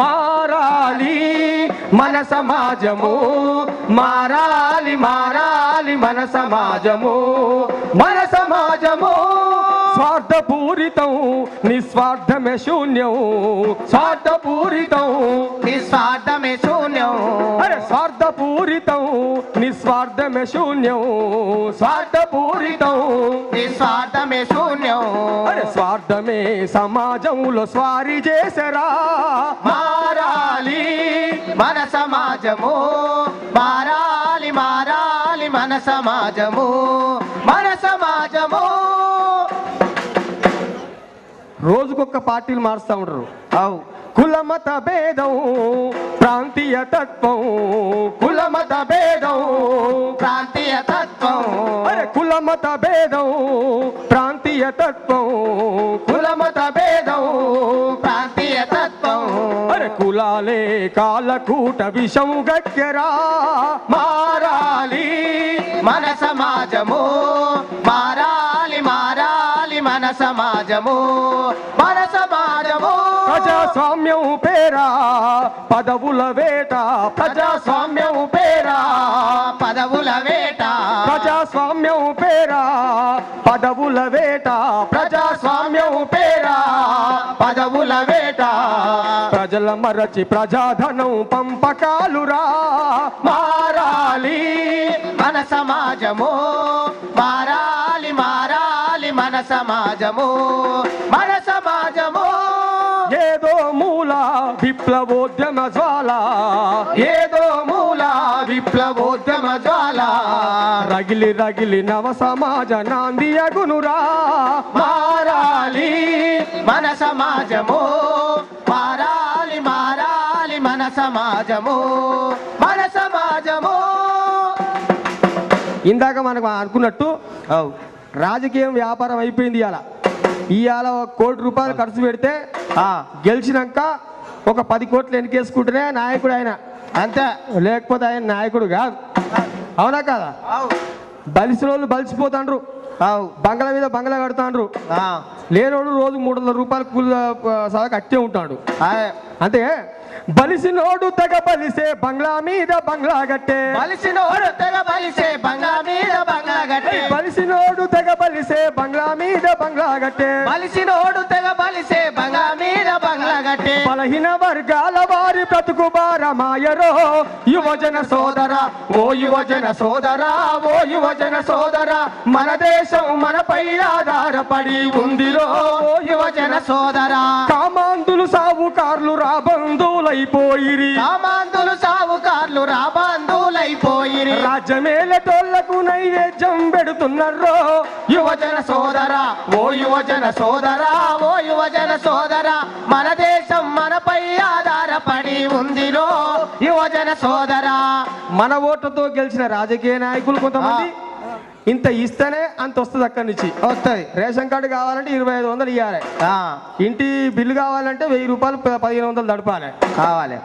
మారాలి, మన సమాజము మారాలి మన సమాజము, మన సమాజము స్వార్థపూరితం నిస్వార్థమే శూన్యం, స్వార్థపూరితం నిస్వార్థమే శూన్యం. అరే స్వార్థపూరితం నిస్వార్థమే శూన్యం, స్వార్థపూరితం నిస్వార్థమే శూన్యం. అరే స్వార్థమే సమాజంలో స్వారీ చేసరా. మారాలి మన సమాజము, మారాలి మన సమాజము, మన సమాజము. రోజుకొక పార్టీలు మారుస్తూ ఉంటారు. కులమత భేదం ప్రాంతీయ తత్వం, కులమత భేదం ప్రాంతీయ తత్వం. అరే కులమత భేదం ప్రాంతీయ తత్వం, కులమత భేదం ప్రాంతీయ తత్వం. అరే కులాలే కాలకూట విషం గక్కెరా. మారాలి మన సమాజము, మారాలి మన సమాజము, మన సమాజము. ప్రజాస్వామ్యం పేరా పదవుల వేట, ప్రజాస్వామ్యం పేరా పదవుల వేట, ప్రజాస్వామ్యం పేరా పదవుల వేట, ప్రజాస్వామ్యం పేరా పదవుల వేట. ప్రజల మరచి ప్రజాధనం పంపకాలురా. మారాలి మన సమాజము, మారాలి మన సమాజము, మన సమాజము. ఏదో మూల విప్లవోద్యమ జ్వాల, ఏదో మూల విప్లవోద్యమ జ్వాల, రగిలి నవ సమాజ నాంది అగునురా. మారాలి మన సమాజము, మారాలి మన సమాజము, మన సమాజము. ఇందాక మనకు అనుకున్నట్టు రాజకీయం వ్యాపారం అయిపోయింది. ఇవాళ 1 కోటి రూపాయలు ఖర్చు పెడితే గెలిచినాక ఒక 10 కోట్లు ఎన్నికేసుకుంటేనే నాయకుడు ఆయన, అంతే. లేకపోతే ఆయన నాయకుడు కాదు. అవునా కాదా? బలిసిన వాళ్ళు బలిసిపోతాండ్రు, బంగ్లా మీద బంగ్లా కడతాండ్రు. లేనోడు రోజు 300 రూపాయలు కూలి కట్టే ఉంటాడు. అంతే. బలిసినోడు తెగ బలిసే బంగ్లా మీద బంగ్లా గట్టే, బలిసినోడు తెగ బలిసే బంగ్లా మీద బంగ్లా గట్టే, బలిసినోడు తెగ బలిసే బంగ్లా మీద బంగ్లా గట్టే, బలిసినోడు తెగ బలిసే బంగ్లా మీద బంగ్లా గట్టే. బలహీన వర్గాల వారి బ్రతుకు భారమాయరో యువజన సోదరా, ఓ యువజన సోదరా, ఓ యువజన సోదరా. మన దేశం మనపై ఆధారపడి ఉందిరో ఓ యువజన సోదరా. కామాంధులు సావుకార్లు రాబంధులైపోయిరి, కామాంధులు సావుకార్లు రాబంధులైపోయిరి. రాజ్యమేలటోళ్లకు మనకు నైవేద్యం పెడుతున్నారు యువజన సోదరా ఓ యువజన సోదరా ఓ యువజన సోదరా మన దేశం మనపై ఆధారపడి ఉందిరో యువజన సోదరా. మన ఓట్లతో గెలిచిన రాజకీయ నాయకులు కొంతమంది ఇంత ఇస్తేనే అంత వస్తుంది అక్కడి నుంచి వస్తుంది. రేషన్ కార్డు కావాలంటే 2500 ఇవ్వాలి, ఇంటి బిల్లు కావాలంటే 1000 రూపాయలు 1500 దడపాలి కావాలి.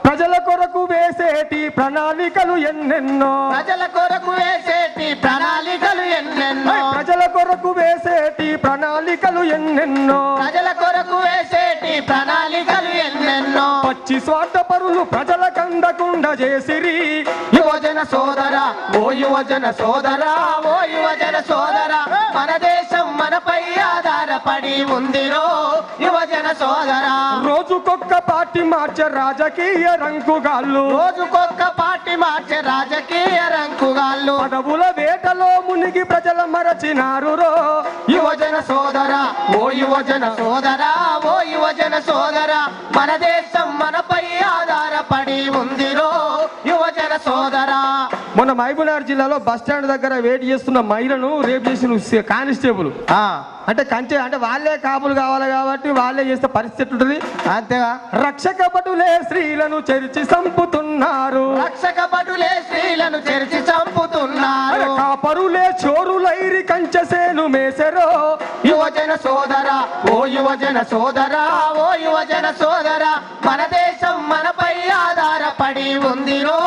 ప్రజల కొరకు వేసేటి ప్రణాళికలు ఎన్నెన్నో, ప్రజల కొరకు వేసేటి ప్రణాళికలు ఎన్నెన్నో, ప్రజల కొరకు వేసేటి ప్రణాళికలు ఎన్నెన్నో, ప్రజల కొరకు వేసేటి ప్రణాళికలు ఎన్నెన్నో. పచ్చి స్వార్థ పరులు ప్రజల కందకుండా చేసిరి యువజన సోదరా ఓ యువజన సోదరా ఓ యువజన సోదరా మన దేశం మనపై ఆధారపడి ఉందిరో యువజన సోదరా. రోజుకొక్క పార్టీ మార్చే రాజకీయ రంకుగాళ్ళు, రోజుకొక్క పార్టీ మార్చే రాజకీయ రంకుగాళ్ళు, పదవుల వేటలో మునిగి ప్రజల మరచినారు రో యువజన సోదరా ఓ యువజన సోదరా ఓ యువజన సోదరా మన దేశం మనపై ఆధారపడి ఉందిరో యువజన సోదరా. మొన్న మహబూబ్నగర్ జిల్లాలో బస్ స్టాండ్ దగ్గర వెయిట్ చేస్తున్న మహిళను రేపు చేసిన కానిస్టేబుల్ అంటే కంచె అంటే వాళ్ళే కాపులు కావాలి కాబట్టి వాళ్ళే చేస్తే పరిస్థితి ఉంటుంది అంతేగా. రక్షక భటులే స్త్రీలను చెరిచి చంపుతున్నారు, రక్షక భటులే స్త్రీలను చెరిచి చంపుతున్నారు, కాపరులే చోరులైరి కంచెసేను మేసెరో యువజన సోదరా ఓ యువజన సోదరా ఓ యువజన సోదరా మన దేశం మనపై ఆధారపడి ఉందిరో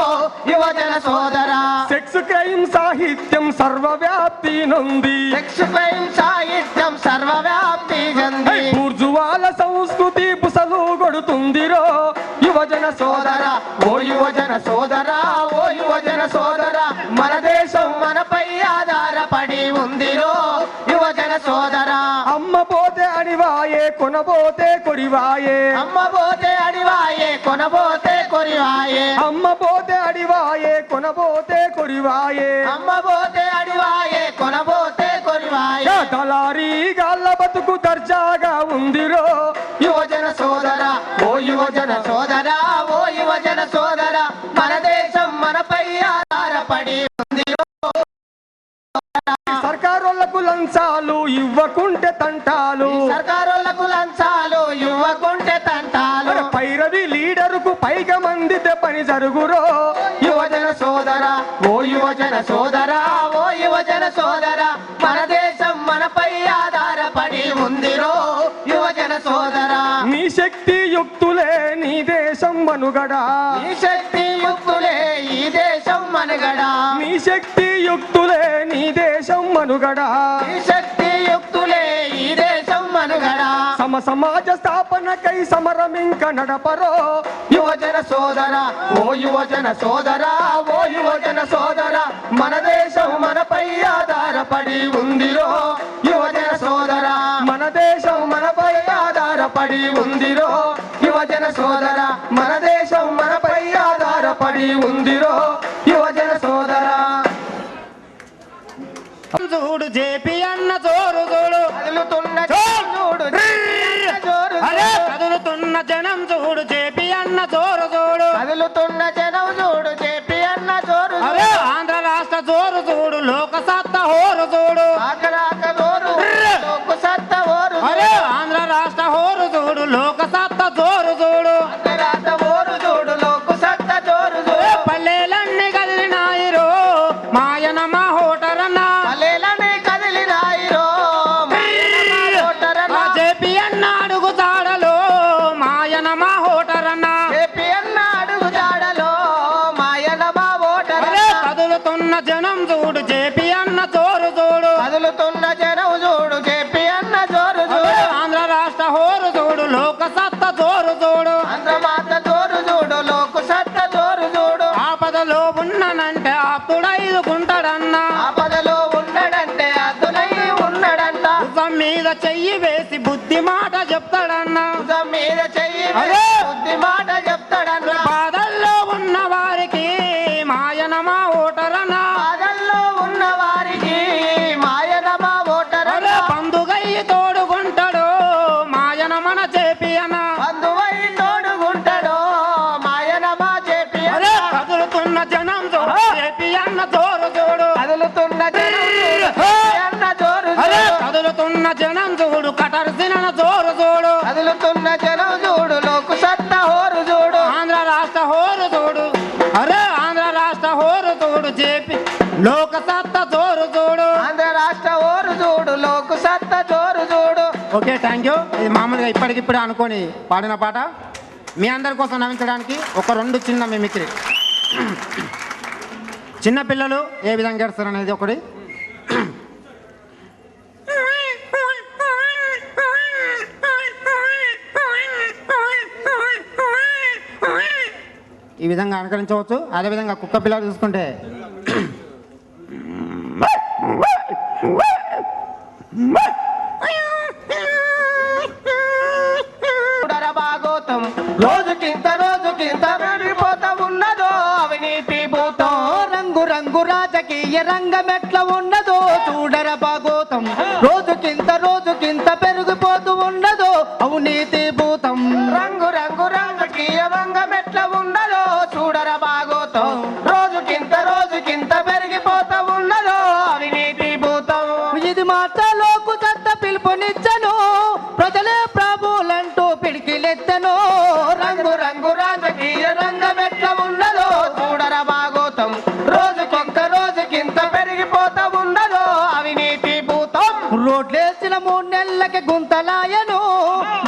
యువజన సోదరా. సెక్స్ క్రైమ్ సాహిత్యం సర్వవ్యాప్తి నొంది, సెక్స్ క్రైమ్ సాహిత్యం సర్వవ్యాప్తి చెంది, బూర్జువాల సంస్కృతి బుసలు కొడుతుందిరో యువజన సోదరా ఓ యువజన సోదరా ఓ యువజన సోదరా మన దేశం మనపై ఆధారపడి ఉందిరో యువజన సోదరా. అమ్మ పోతే అడివాయే కొనబోతే కొరివాయే, అమ్మ పోతే అడివాయే కొనబోతే కొరివాయే, అమ్మ పోతే అడివాయే కొనబోతే కొరివాయే, అమ్మ పోతే అడివాయే కొనబోతే కొరివాయే. దళారీ గాళ్ళ బతుకు దర్జాగా ఉందిరో యువజన సోదరా ఓ యువజన సోదరా ఓ యువజన సోదరా మన దేశం మనపై ఆధారపడి ఉందిరో. సర్కారోళ్లకు లంచాలు ఇవ్వకుంటే తంటాలు, సర్కారోళ్లకు లంచాలు ఇవ్వకుంటే తంటాలు, పైరవి లీడరుకు పైగా మందితే పని జరుగురో యువజన సోదరా ఓ యువజన సోదరా ఓ యువజన సోదరా మన దేశం మనపై ఆధారపడి ఉందిరో యువజన సోదరా. నీ శక్తి యుక్తులే నీ దేశం మనుగడా, ఈ శక్తి యుక్తులే ఈ దేశం మనగడా, నీ శక్తి యుక్తులే నీ దేశం మనుగడా, ఈ శక్తి యుక్తులే ఈ దేశం మనగడా. సమాజ స్థాపనకై సమరమింక నడపరో యువజన సోదరా ఓ యువజన సోదరా ఓ యువజన సోదరా మన దేశం మనపై ఆధారపడి ఉందిరో యువజన సోదరా. మన దేశం మనపై ఆధారపడి ఉందిరో యువజన సోదరా మన దేశం మనపై ఆధారపడి ఉందిరో యువజన సోదరా. చూడు జేపీ అన్న జోరు చూడు కదులుతున్న చూడు జోరు అరే కదులుతున్న జనం చూడు జేపీ అన్న జోరు చూడు కదులుతున్న జనం చూడు జేపీ అన్న జోరు అరే ఆంధ్ర రాష్ట్ర జోరు చూడు లోకసత్తా హోరు చూడు ఆకరాక జోరు లోకు సత్త ఓరు అరే ఆంధ్ర రాష్ట్ర హోరు చూడు లోకసత్తా జోరు చూడు ఆకరాక ఓరు చూడు లోకు సత్త జోరు చూడు. పల్లెలన్నీ కదిలినాయిరో మాయన మా హోటరన్న పల్లెలని కదిలినాయిరో ఓటరన్న జేపీ అన్న అడుగు జాడలో మాయన మా హోటరన్న జేపీ అన్న అడుగు జాడలో మాయన మా ఓటరన్న. అరే కదులుతున్న జనం చూడు జేపీ అన్న జోరు చూడు కదులుతున్న జనం చూడు జేపీ అన్న జోరు చూడు. ఆంధ్ర రాష్ట్ర హోరు చూడు లోకసత్త జోరు చూడు ఆంధ్రమాత జోరు చూడు లోకు సత్త జోరు చూడు. ఆపదలో ఉన్ననంటే ఆప్తుడైదుకుంటాడన్నా ఆపదలో ఉన్నాడంటే అదులై ఉన్నాడంట. భుజం మీద చెయ్యి వేసి బుద్ధి మాట చెప్తాడన్నా భుజం మీద చెయ్యి అరే! బుద్ధి మాట చెప్తాడన్న. బాధల్లో ఉన్న వారికి మాయన మా ఓటరన్నా బాధల్లో ఉన్న వారికి మాయన మా ఓటరన్న. అరే పందుగయ్యి తోడుకుంటాడు మాయన మన చేపి అన్న బంధువై తోడుగుంటాడో మాయన మా జేపీ అరే అన్న. కదులుతున్న జనం చూడు చేపి అన్న జోరు చూడు జనం చూడు కటర్సిన జోరు చూడు కదులుతున్న జనం చూడు లోకు సత్త హోరు చూడు ఆంధ్ర రాష్ట్ర హోరు చూడు అరే ఆంధ్ర రాష్ట్ర హోరు చూడు చెప్పి లోక సత్త జోరు చూడు ఆంధ్ర రాష్ట్ర హోరు చూడు లోకు సత్త జోరు చూడు. Okay thank you. ఇది మామూలుగా ఇప్పటికిప్పుడే అనుకొని పాడిన పాట మీ అందరి కోసం నవ్వించడానికి ఒక 2 చిన్న మిమిక్రీ. చిన్న పిల్లలు ఏ విధంగా ఏడుస్తారు అనేది ఒకటి. ఈ విధంగా అనుకరించవచ్చు. అదేవిధంగా కుక్క పిల్లలు చూసుకుంటే భాగోతం రోజుకింత పెరిగిపోతా ఉన్నదో అవినీతి భూతం. రంగు రంగు రాజకీయ రంగం ఎట్లా ఉన్నదో చూడర భాగోతం రోజుకింత పెరిగిపోతూ ఉన్నదో అవినీతి భూతం. రంగు రంగు రాజకీయ రంగం ఎట్లా ఉన్నదో చూడర భాగోతం రోజుకింత పెరిగిపోతా ఉన్నదో అవినీతి భూతం. ఇది మాటలోకు చెత్త పిలుపునిచ్చను ప్రజలే ప్రభులంటూ పిడికిలెత్తను. రంగు రంగు రాజకీయ రంగం ఎట్లా ఉన్నదో చూడర భాగోతం రోజుకింత పెరిగిపోతా ఉన్నదో అవినీతి భూతం. రోడ్లేసిన 3 నెలలకి గుంతలాయను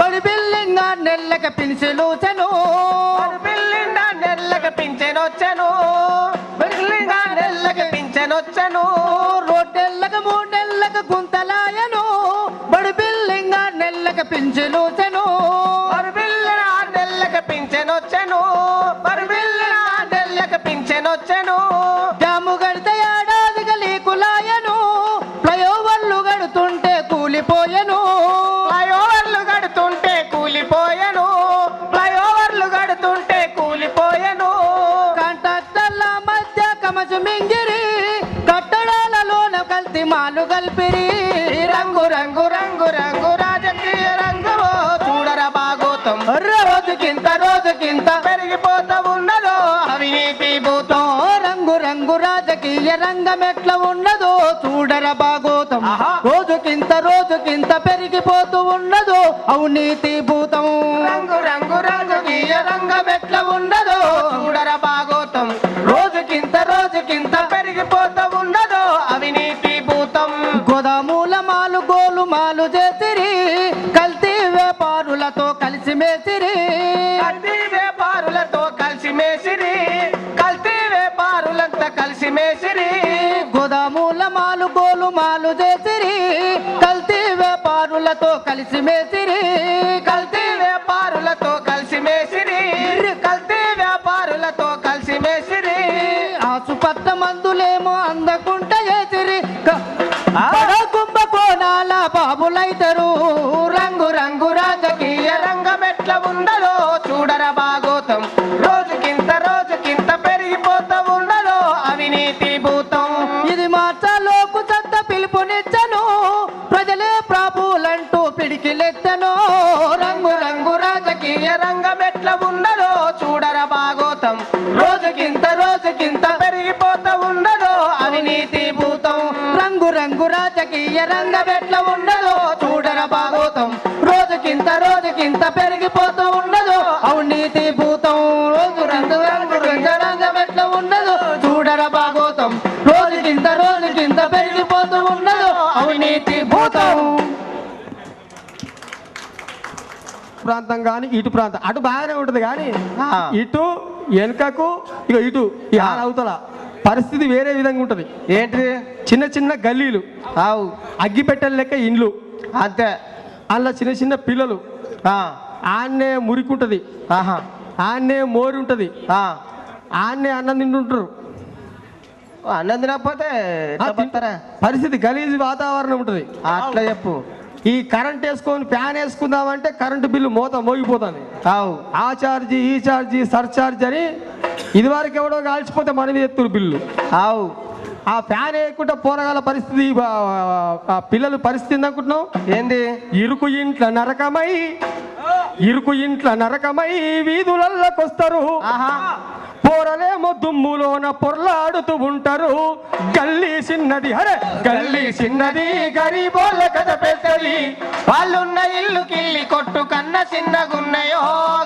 బడి బిల్డింగ్ 6 నెలలకి పిలిచిలూచను. బిల్లిండా నెల్లకి పింఛనొచ్చను రోడ్డెళ్ళకి 3 నెలలకి గుంతలాయను బడి బిల్డింగ్ 6 నెలలకి పిలిచిలూచను. డ్యాము గడితే ఏడాదిగా లీకులాయను ఫ్లైఓవర్లు గడుతుంటే కూలిపోయెను. కాంట్రాక్టర్ల మధ్య కమసు మింగిరి కట్టడాలలోన కల్తీ మాలు గల్పిరి. రంగు రంగు రంగు రంగు రాజకీయ రంగమో చూడర భాగోతం రోజుకింత పెరిగిపోతా ఉన్నదో అవినీతి భూతం. రంగు రంగు రాజకీయ రంగం ఎట్లా ఉన్నదో చూడర భాగోతం రోజుకింత పెరిగిపోతూ ఉన్నదో అవినీతి భూతం. రంగు రంగు రాజకీయ రంగం ఎట్లా ఉన్నదో చూడర భాగోతం రోజుకింత పెరిగిపోతా ఉన్నదో అవినీతి భూతం. గోదాముల మాలు గోలు మాలు చేసిరి కల్తీ వ్యాపారులతో కలిసి మేసిరి. కలిసి మేసిరి గోదాముల మాలు గోలు మాలు చేసిరి కల్తీ వ్యాపారులతో కలిసి మేసిరి. ఆసుపత్రి మందులేమో అందకుంట చేసిరి కుంభకోణాల బాబులైతరు. రంగు రంగు రాజకీయ రంగం ఎట్లా ఉండదో చూడర భాగోతం రోజుకింత పెరిగిపోతా ఉన్నదో అవినీతి భూతం. ఇది మార్చలోకు చెత్త పిలుపునిచ్చను ప్రజలే ప్రభులంటూ పిడికిలెత్తను. రంగు రంగు రాజకీయ రంగం ఎట్లా ఉండదో చూడర భాగోతం రోజుకింత పెరిగిపోతా ఉన్నదో అవినీతి భూతం. రంగు రంగు రాజకీయ రంగం ఎట్లా ఉండదో చూడర భాగోతం రోజుకింత పెరిగిపోతూ ఉన్నదో అవినీతి భూతం. రంగు రంగు రంగం ఎట్లా ఉండదో చూడర భాగోతం రోజుకింత పెరిగిపోతూ ఉన్నదో అవినీతి భూతం. ప్రాంతం కానీ ఇటు ప్రాంతం అటు బాగానే ఉంటుంది కానీ ఇటు వెనుకకు ఇటు ఈ హాల అవతల పరిస్థితి వేరే విధంగా ఉంటుంది. ఏంటిది? చిన్న చిన్న గల్లీలు ఆవు అగ్గిపెట్టెల లెక్క ఇండ్లు అంతే. అందులో చిన్న చిన్న పిల్లలు ఆన్నే మురికుంటది ఆన్నే మోరి ఉంటుంది ఆన్నే అన్నం తింటుంటారు. అన్నం తినకపోతే పరిస్థితి గలీజు వాతావరణం ఉంటుంది. అట్లా చెప్పు. ఈ కరెంట్ వేసుకొని ఫ్యాన్ వేసుకుందామంటే కరెంటు బిల్లు మోగిపోతుంది. ఆ ఛార్జీ ఈ ఛార్జీ సర్ఛార్జ్ అని ఇదివరకు ఎవడో కాల్చిపోతే మన మీద ఎత్తురు బిల్లు. ఆ ఫ్యాన్ వేయకుండా పోరగాల పరిస్థితి ఆ పిల్లలు పరిస్థితి అనుకుంటున్నావు ఏంది ఇరుకు ఇంట్ల నరకమై వీధులల్లకొస్తారు పోరలేమో దుమ్ములోన పొర్లాడుతూ ఉంటారు గల్లీ చిన్నది గరీబోళ్ళ కథ పెద్దది వాళ్ళున్న ఇల్లు కిల్లి కొట్టు కన్న చిన్నగున్నయో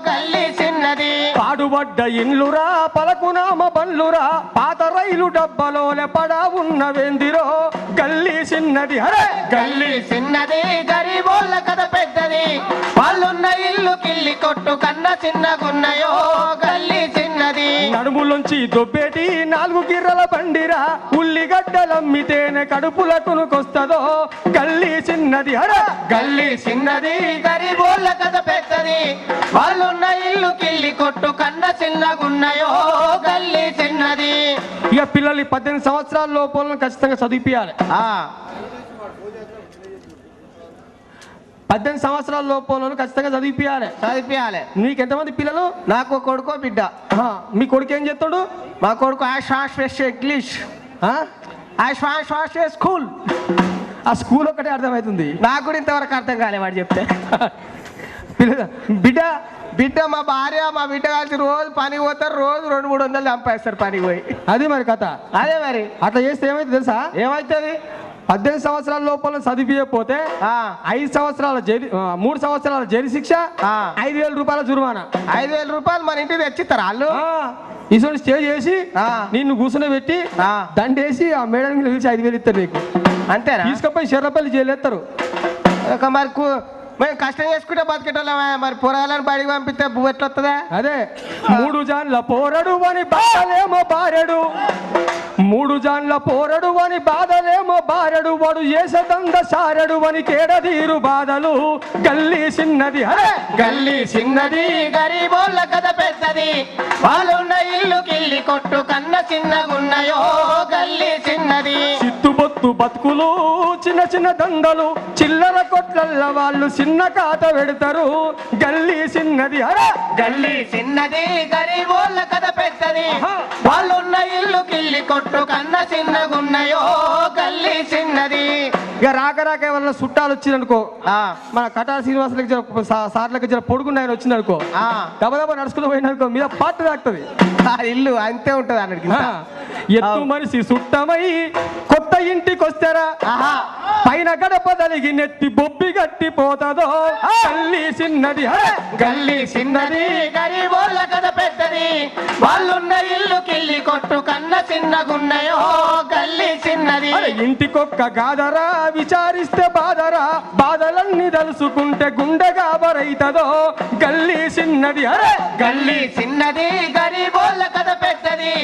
గల్లీ చిన్నది పాడుబడ్డ ఇండ్లురా పలకునామ బండ్లురా పాత రైలు డబ్బలోనే పడా ఉన్నవేందిరో గల్లీ చిన్నది గల్లీ చిన్నది గరీబోళ్ళ కథ పెద్దది వాళ్ళున్న ఇల్లు కిల్లి కొట్టు కన్న చిన్నగున్నయో గల్లీ చిన్నది నడుములోంచి దొబ్బేటి 4 గిర్రల బండిరా ఉల్లిగడ్డలమ్మితేనే కడుపులకునుకొస్తదో గల్లీ చిన్నది గల్లీ చిన్నది గరీబోళ్ళ కథ పెద్దది వాళ్ళున్న ఇల్లు కిల్లి కొట్టు కన్న చిన్నగున్నయో గల్లీ చిన్నది ఇక పిల్లలు 18 సంవత్సరాల లోపల ఖచ్చితంగా చదివిపియాలి 18 సంవత్సరాల లోపల ఖచ్చితంగా చదివిపియాలి నీకు ఎంతమంది పిల్లలు నాకు కొడుకో బిడ్డ మీ కొడుకు ఏం చేస్తాడు మా కొడుకు ఇంగ్లీష్ స్కూల్ ఆ స్కూల్ ఒక్కటే అర్థమవుతుంది నాకు కూడా ఇంతవరకు అర్థం కాలే వాడు చెప్తే బిడ్డ మా భార్య మా బిడ్డ కలిసి రోజు పనికి పోతారు రోజు 200-300 సంపాదిస్తారు పనికి పోయి అది మరి కథ అదే మరి అట్లా చేస్తే ఏమైతే తెలుసా ఏమైతుంది 18 సంవత్సరాల లోపల చదివిపోతే 3 సంవత్సరాల జైలు శిక్ష 5,000 రూపాయల జుర్మానా 5,000 రూపాయలు మన ఇంటికి తెచ్చిస్తారు వాళ్ళు ఇటువంటి స్టే చేసి నిన్ను కూర్చుని పెట్టి దండేసి ఆ మేడం పిలిచి 5,000 ఇస్తారు నీకు అంతేనా తీసుకపోయి చెర్రపల్లి జైలు ఎత్తారు మరి మేము కష్టం చేసుకుంటే బతికేటోళ్ళమే మరి పొరాలను బడికి పంపిస్తే భూ ఎట్లా వస్తుందా అదే 3 జాన్ల పోరడు అని బాధలేమో బారెడు 3 జాన్ల పోరడు అని బాధలేమో బారెడు వాడు చేసదంద సారెడు అని కేడదీరు బాధలు గల్లీ చిన్నది గల్లీ చిన్నది గరీబోళ్ళ కథ పెద్దది వాళ్ళున్న ఇల్లు కిల్లి కొట్టు కన్న చిన్నగున్నయో గల్లీ చిన్నది చిత్తుబొత్తు బతుకులు చిన్న దండలు చిల్లర కొట్లల్ల వాళ్ళు చిన్న కాత పెడతారు గల్లీ చిన్నది గల్లీ చిన్నది గరీబోళ్ళ కథ పెద్దది వాళ్ళున్న ఇల్లు కిల్లి కొట్టు కన్న చిన్నగున్నయో గల్లీ చిన్నది ఇక రాక ఎవరన్నా చుట్టాలు వచ్చిందనుకో మన కటాల శ్రీనివాసులకి సార్లకి పొడుగున్న ఆయన వచ్చిందనుకో దబదబా నడుచుకుని పోయిననుకో మీద పాటు తాకుతుంది ఇల్లు అంతే ఉంటది అన్నట్టు ఎత్తు మనిషి చుట్టమై కొత్త ఇంటికి వస్తారా పైన గడప తలిగి నెత్తి బొబ్బి గట్టిపోతుందో గల్లీ చిన్నది గల్లీ చిన్నది గరీబోళ్ళ కథ పెద్దది వాళ్ళున్న ఇల్లు కిల్లి కొట్టు కన్న చిన్నగున్నయో గల్లీ చిన్నది ఇంటికొక్క గాదరా విచారిస్తే బాధరా బాధలన్నీ తలుసుకుంటే గుండె గాబరైతదో గల్లీ చిన్నది గల్లీ చిన్నది గరీబోళ్ళ కథ పెద్దది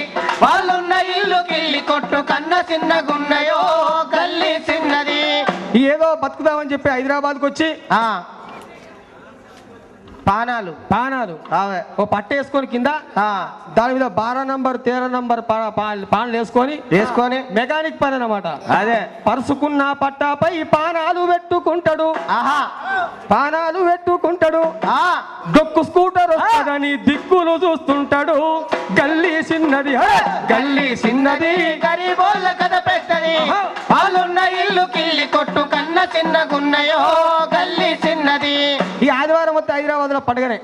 వాళ్ళున్న ఇల్లు కిల్లి కొట్టు కన్న చిన్నగున్నయో గల్లీ చిన్నది ఏదో బతుకుదామని చెప్పి హైదరాబాద్కి వచ్చి పానాలు ఓ పట్ట వేసుకొని కింద దాని మీద 12 నంబర్ 13 నంబర్ పాన్లు వేసుకొని మెకానిక్ పని అన్నమాట అదే పరుసుకున్న పట్టాపై పానాలు పెట్టుకుంటాడు డొక్కు స్కూటర్ వస్తుందని దిక్కులు చూస్తుంటాడు గల్లీ చిన్నది గరీబోళ్ళ కథ పెద్దది వాళ్ళున్న ఇల్లు కిల్లి కొట్టు కన్న చిన్నగున్నయో గల్లీ చిన్నది ఈ ఆదివారం మొత్తం హైదరాబాద్ లో పండుగనే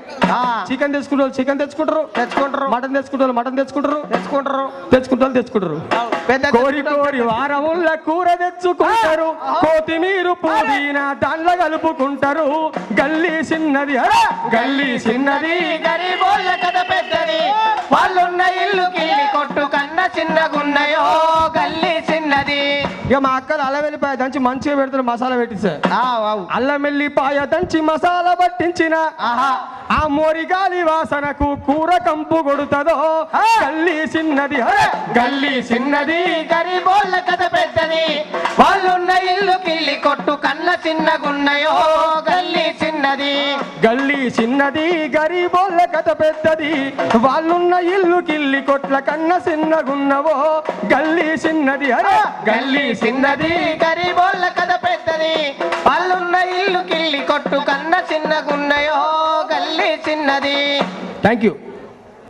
చికెన్ తెచ్చుకుంటారు మటన్ తెచ్చుకుంటారు కోడి వారముల కూర తెచ్చుకుంటారు కొత్తిమీర పుదీనా దాంట్లో కలుపుకుంటారు గల్లీ చిన్నది గరీబోళ్ళ కథ పెద్దది వాళ్ళున్న ఇల్లు కిల్లి కొట్టు కన్న చిన్నగున్నయో గల్లీ చిన్నది ఇక మా అక్కలు అల్లం వెల్లిపాయ దంచి మంచిగా పెడతారు మసాలా పెట్టిస్తారు అల్లం వెల్లిపాయ దంచి మసాలా పట్టించిన ఆ మోరిగాలి వాసనకు కూర కంపు కొడుతుందో గల్లీ చిన్నది గరీబోళ్ళ కథ పెద్దది వాళ్ళున్న ఇల్లు కిల్లి కొట్టు కన్న చిన్నగున్నయో గల్లీ చిన్నది గరీబోళ్ళ కథ పెద్దది వాళ్ళున్న ఇల్లు కిల్లి కొట్ల కన్న చిన్నగున్నవో గల్లీ చిన్నది గరీబోళ్ళ కథ పెద్దది వాళ్ళున్న ఇల్లు కిల్లి కొట్టు కన్న చిన్నగున్నయో గల్లీ చిన్నది థ్యాంక్ యూ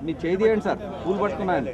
మీ చేయి తీయండి సార్ పూలు పట్టుకున్నాను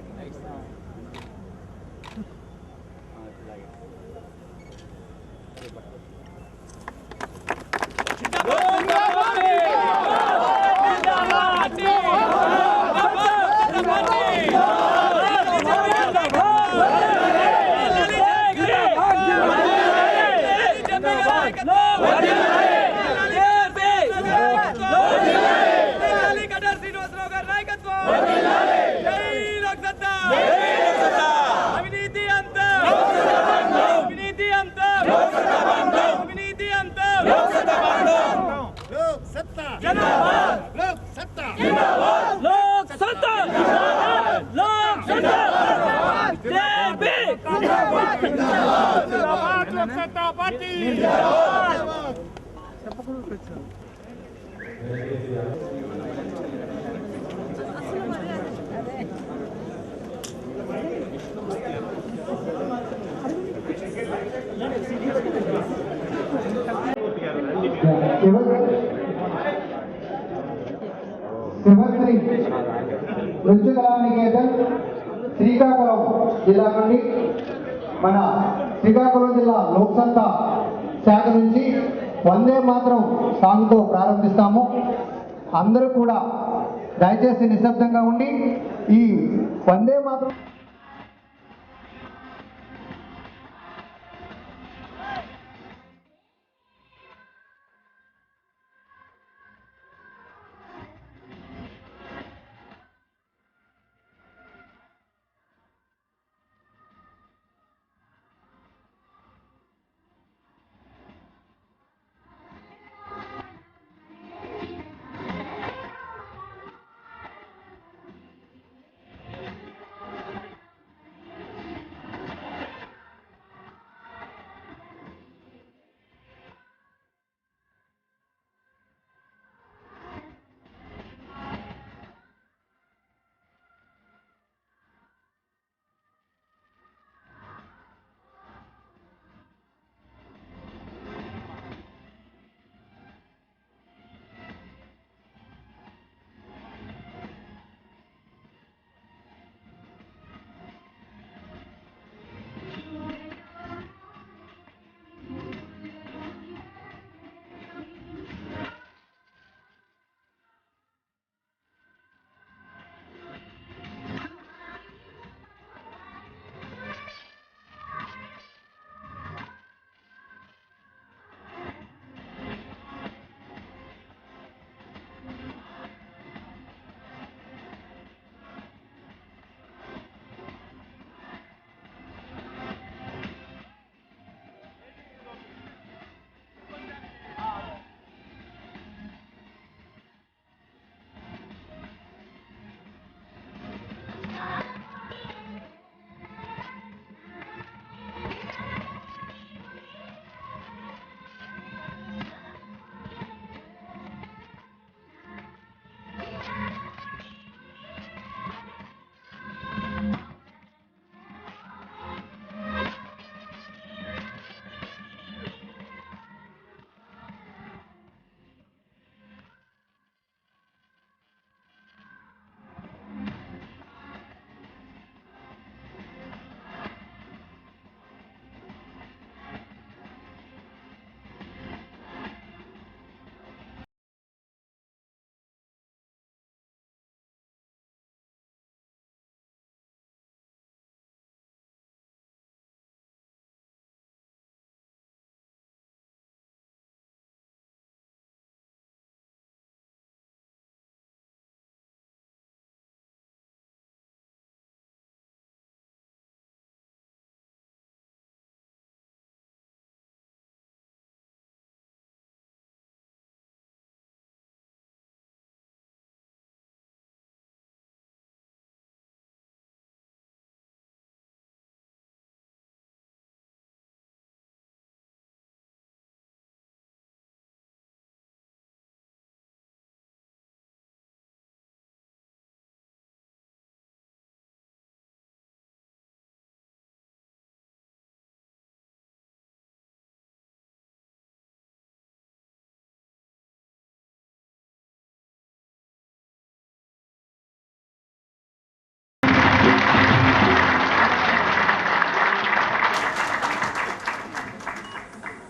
శివశ్రీ నృత్య కళానికేతన్ శ్రీకాకుళం జిల్లా నుండి మన శ్రీకాకుళం జిల్లా లోక్సత్తా శాఖ నుంచి వందే మాత్రం సాంగ్తో ప్రారంభిస్తాము. అందరూ కూడా దయచేసి నిశ్శబ్దంగా ఉండి ఈ వందే మాత్రం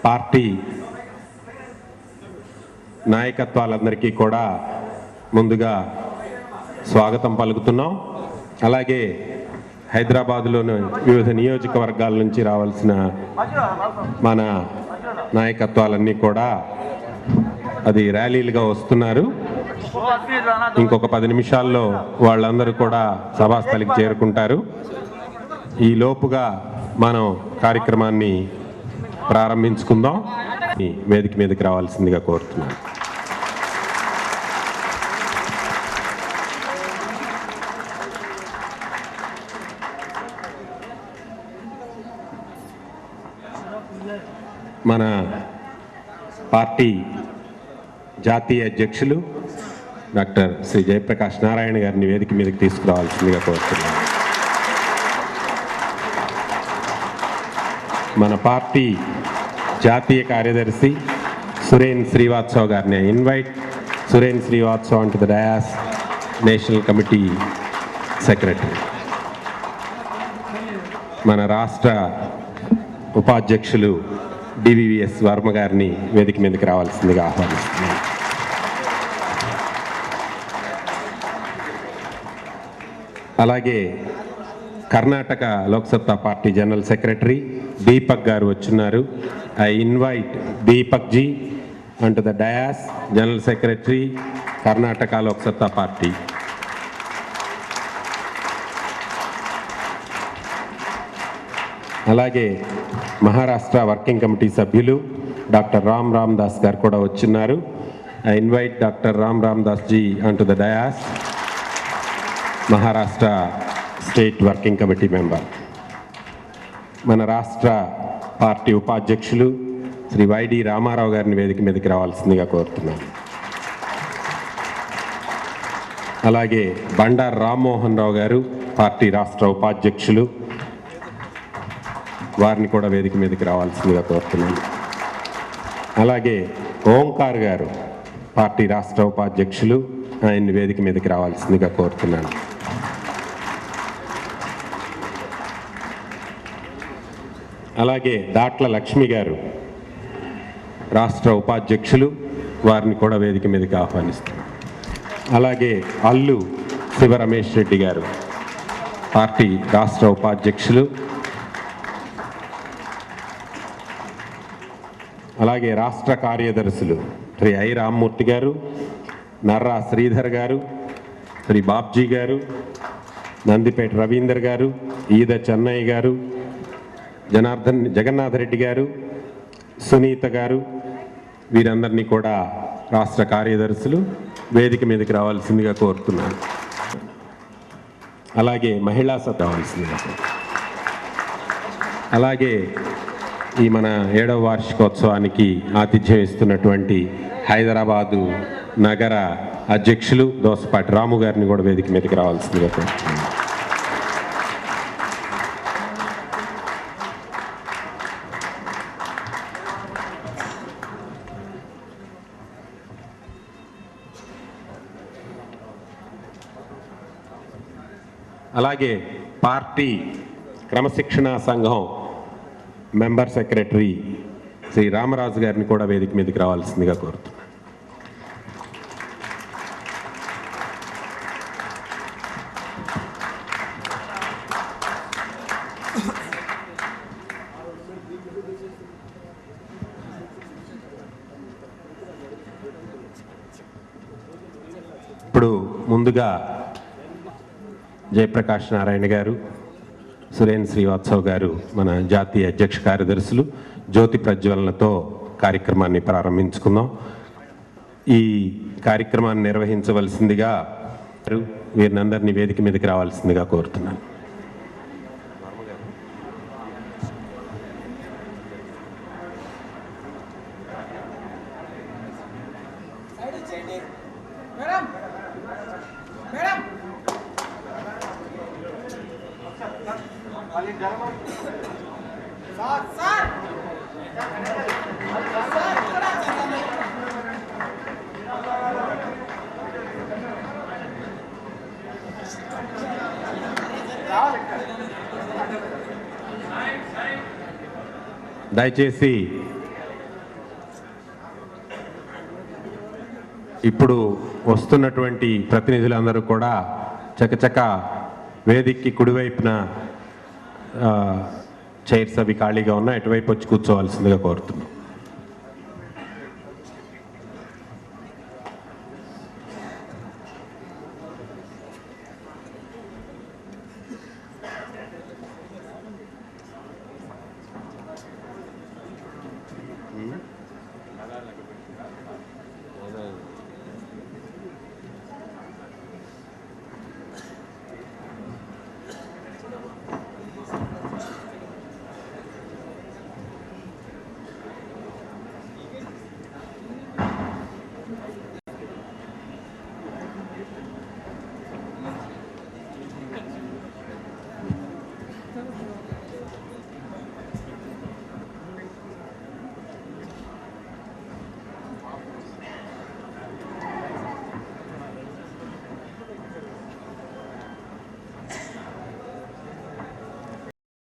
పార్టీ నాయకత్వాలందరికీ కూడా ముందుగా స్వాగతం పలుకుతున్నాం. అలాగే హైదరాబాద్లోని వివిధ నియోజకవర్గాల నుంచి రావాల్సిన మన నాయకత్వాలన్నీ కూడా అది ర్యాలీలుగా వస్తున్నారు. ఇంకొక 10 నిమిషాల్లో వాళ్ళందరూ కూడా సభాస్థలికి చేరుకుంటారు. ఈ లోపుగా మనం కార్యక్రమాన్ని ప్రారంభించుకుందాం. ఈ వేదిక మీదకి రావాల్సిందిగా కోరుతున్నాను. మన పార్టీ జాతీయ అధ్యక్షులు డాక్టర్ శ్రీ జయప్రకాష్ నారాయణ గారిని వేదిక మీదకి తీసుకురావాల్సిందిగా కోరుతున్నాను. మన పార్టీ జాతీయ కార్యదర్శి సురేన్ శ్రీవాత్సవ్ గారిని invite Suren Srivastav unto the dais, national committee secretary. మన రాష్ట్ర ఉపాధ్యక్షులు డివివిఎస్ వర్మ గారిని వేదిక మీదకి రావాల్సిందిగా ఆహ్వానిస్తున్నాను. అలాగే Karnataka Loksatta party general secretary Deepak గారు వచ్చున్నారు. I invite Deepak ji onto the dais, general secretary Karnataka Loksatta party. అలాగే మహారాష్ట్ర వర్కింగ్ కమిటీ సభ్యులు డాక్టర్ రామ్ దాస్ గారు కూడా వచ్చున్నారు. I invite doctor Ram Das ji onto the dais, Maharashtra state working committee member. మన రాష్ట్ర పార్టీ ఉపాధ్యక్షులు శ్రీ వైడి రామారావు గారిని వేదిక మీదకి రావాల్సిందిగా కోరుతున్నాను. అలాగే బండారు రామ్మోహన్ రావు గారు పార్టీ రాష్ట్ర ఉపాధ్యక్షులు, వారిని కూడా వేదిక మీదకి రావాల్సిందిగా కోరుతున్నాను. అలాగే ఓంకార్ గారు పార్టీ రాష్ట్ర ఉపాధ్యక్షులు, ఆయన్ని వేదిక మీదకి రావాల్సిందిగా కోరుతున్నాను. అలాగే దాట్ల లక్ష్మి గారు రాష్ట్ర ఉపాధ్యక్షులు, వారిని కూడా వేదిక మీదకి ఆహ్వానిస్తున్నాను. అలాగే అల్లు శివ రమేష్ రెడ్డి గారు పార్టీ రాష్ట్ర ఉపాధ్యక్షులు. అలాగే రాష్ట్ర కార్యదర్శులు శ్రీ ఐ రామ్మూర్తి గారు, నర్రా శ్రీధర్ గారు, శ్రీ బాబ్జీ గారు, నందిపేట రవీందర్ గారు, ఈద చెన్నయ్య గారు, జగన్నాథ్ రెడ్డి గారు, సునీత గారు, వీరందరినీ కూడా రాష్ట్ర కార్యదర్శులు వేదిక మీదకి రావాల్సిందిగా కోరుతున్నాను. అలాగే మహిళా సభ రావాల్సిందిగా. అలాగే ఈ మన 7వ వార్షికోత్సవానికి ఆతిథ్యం ఇస్తున్నటువంటి హైదరాబాదు నగర అధ్యక్షులు దోసపాటి రాము గారిని కూడా వేదిక మీదకి రావాల్సిందిగా కోరుతున్నాను. అలాగే పార్టీ క్రమశిక్షణా సంఘం మెంబర్ సెక్రటరీ శ్రీ రామరాజు గారిని కూడా వేదిక మీదకి రావాల్సిందిగా కోరుతున్నాను. ఇప్పుడు ముందుగా జయప్రకాష్ నారాయణ గారు, సురేన్ శ్రీవాత్సవ్ గారు మన జాతీయ అధ్యక్ష కార్యదర్శులు జ్యోతి ప్రజ్వలనతో కార్యక్రమాన్ని ప్రారంభించుకుందాం. ఈ కార్యక్రమాన్ని నిర్వహించవలసిందిగా వీరినందరినీ వేదిక మీదకి రావాల్సిందిగా కోరుతున్నాను. దయచేసి ఇప్పుడు వస్తున్నటువంటి ప్రతినిధులందరూ కూడా చకచక వేదికకి కుడివైపున చైర్స్ అవి ఖాళీగా ఉన్నాయి, అటువైపు వచ్చి కూర్చోవలసిందిగా కోరుతున్నాం.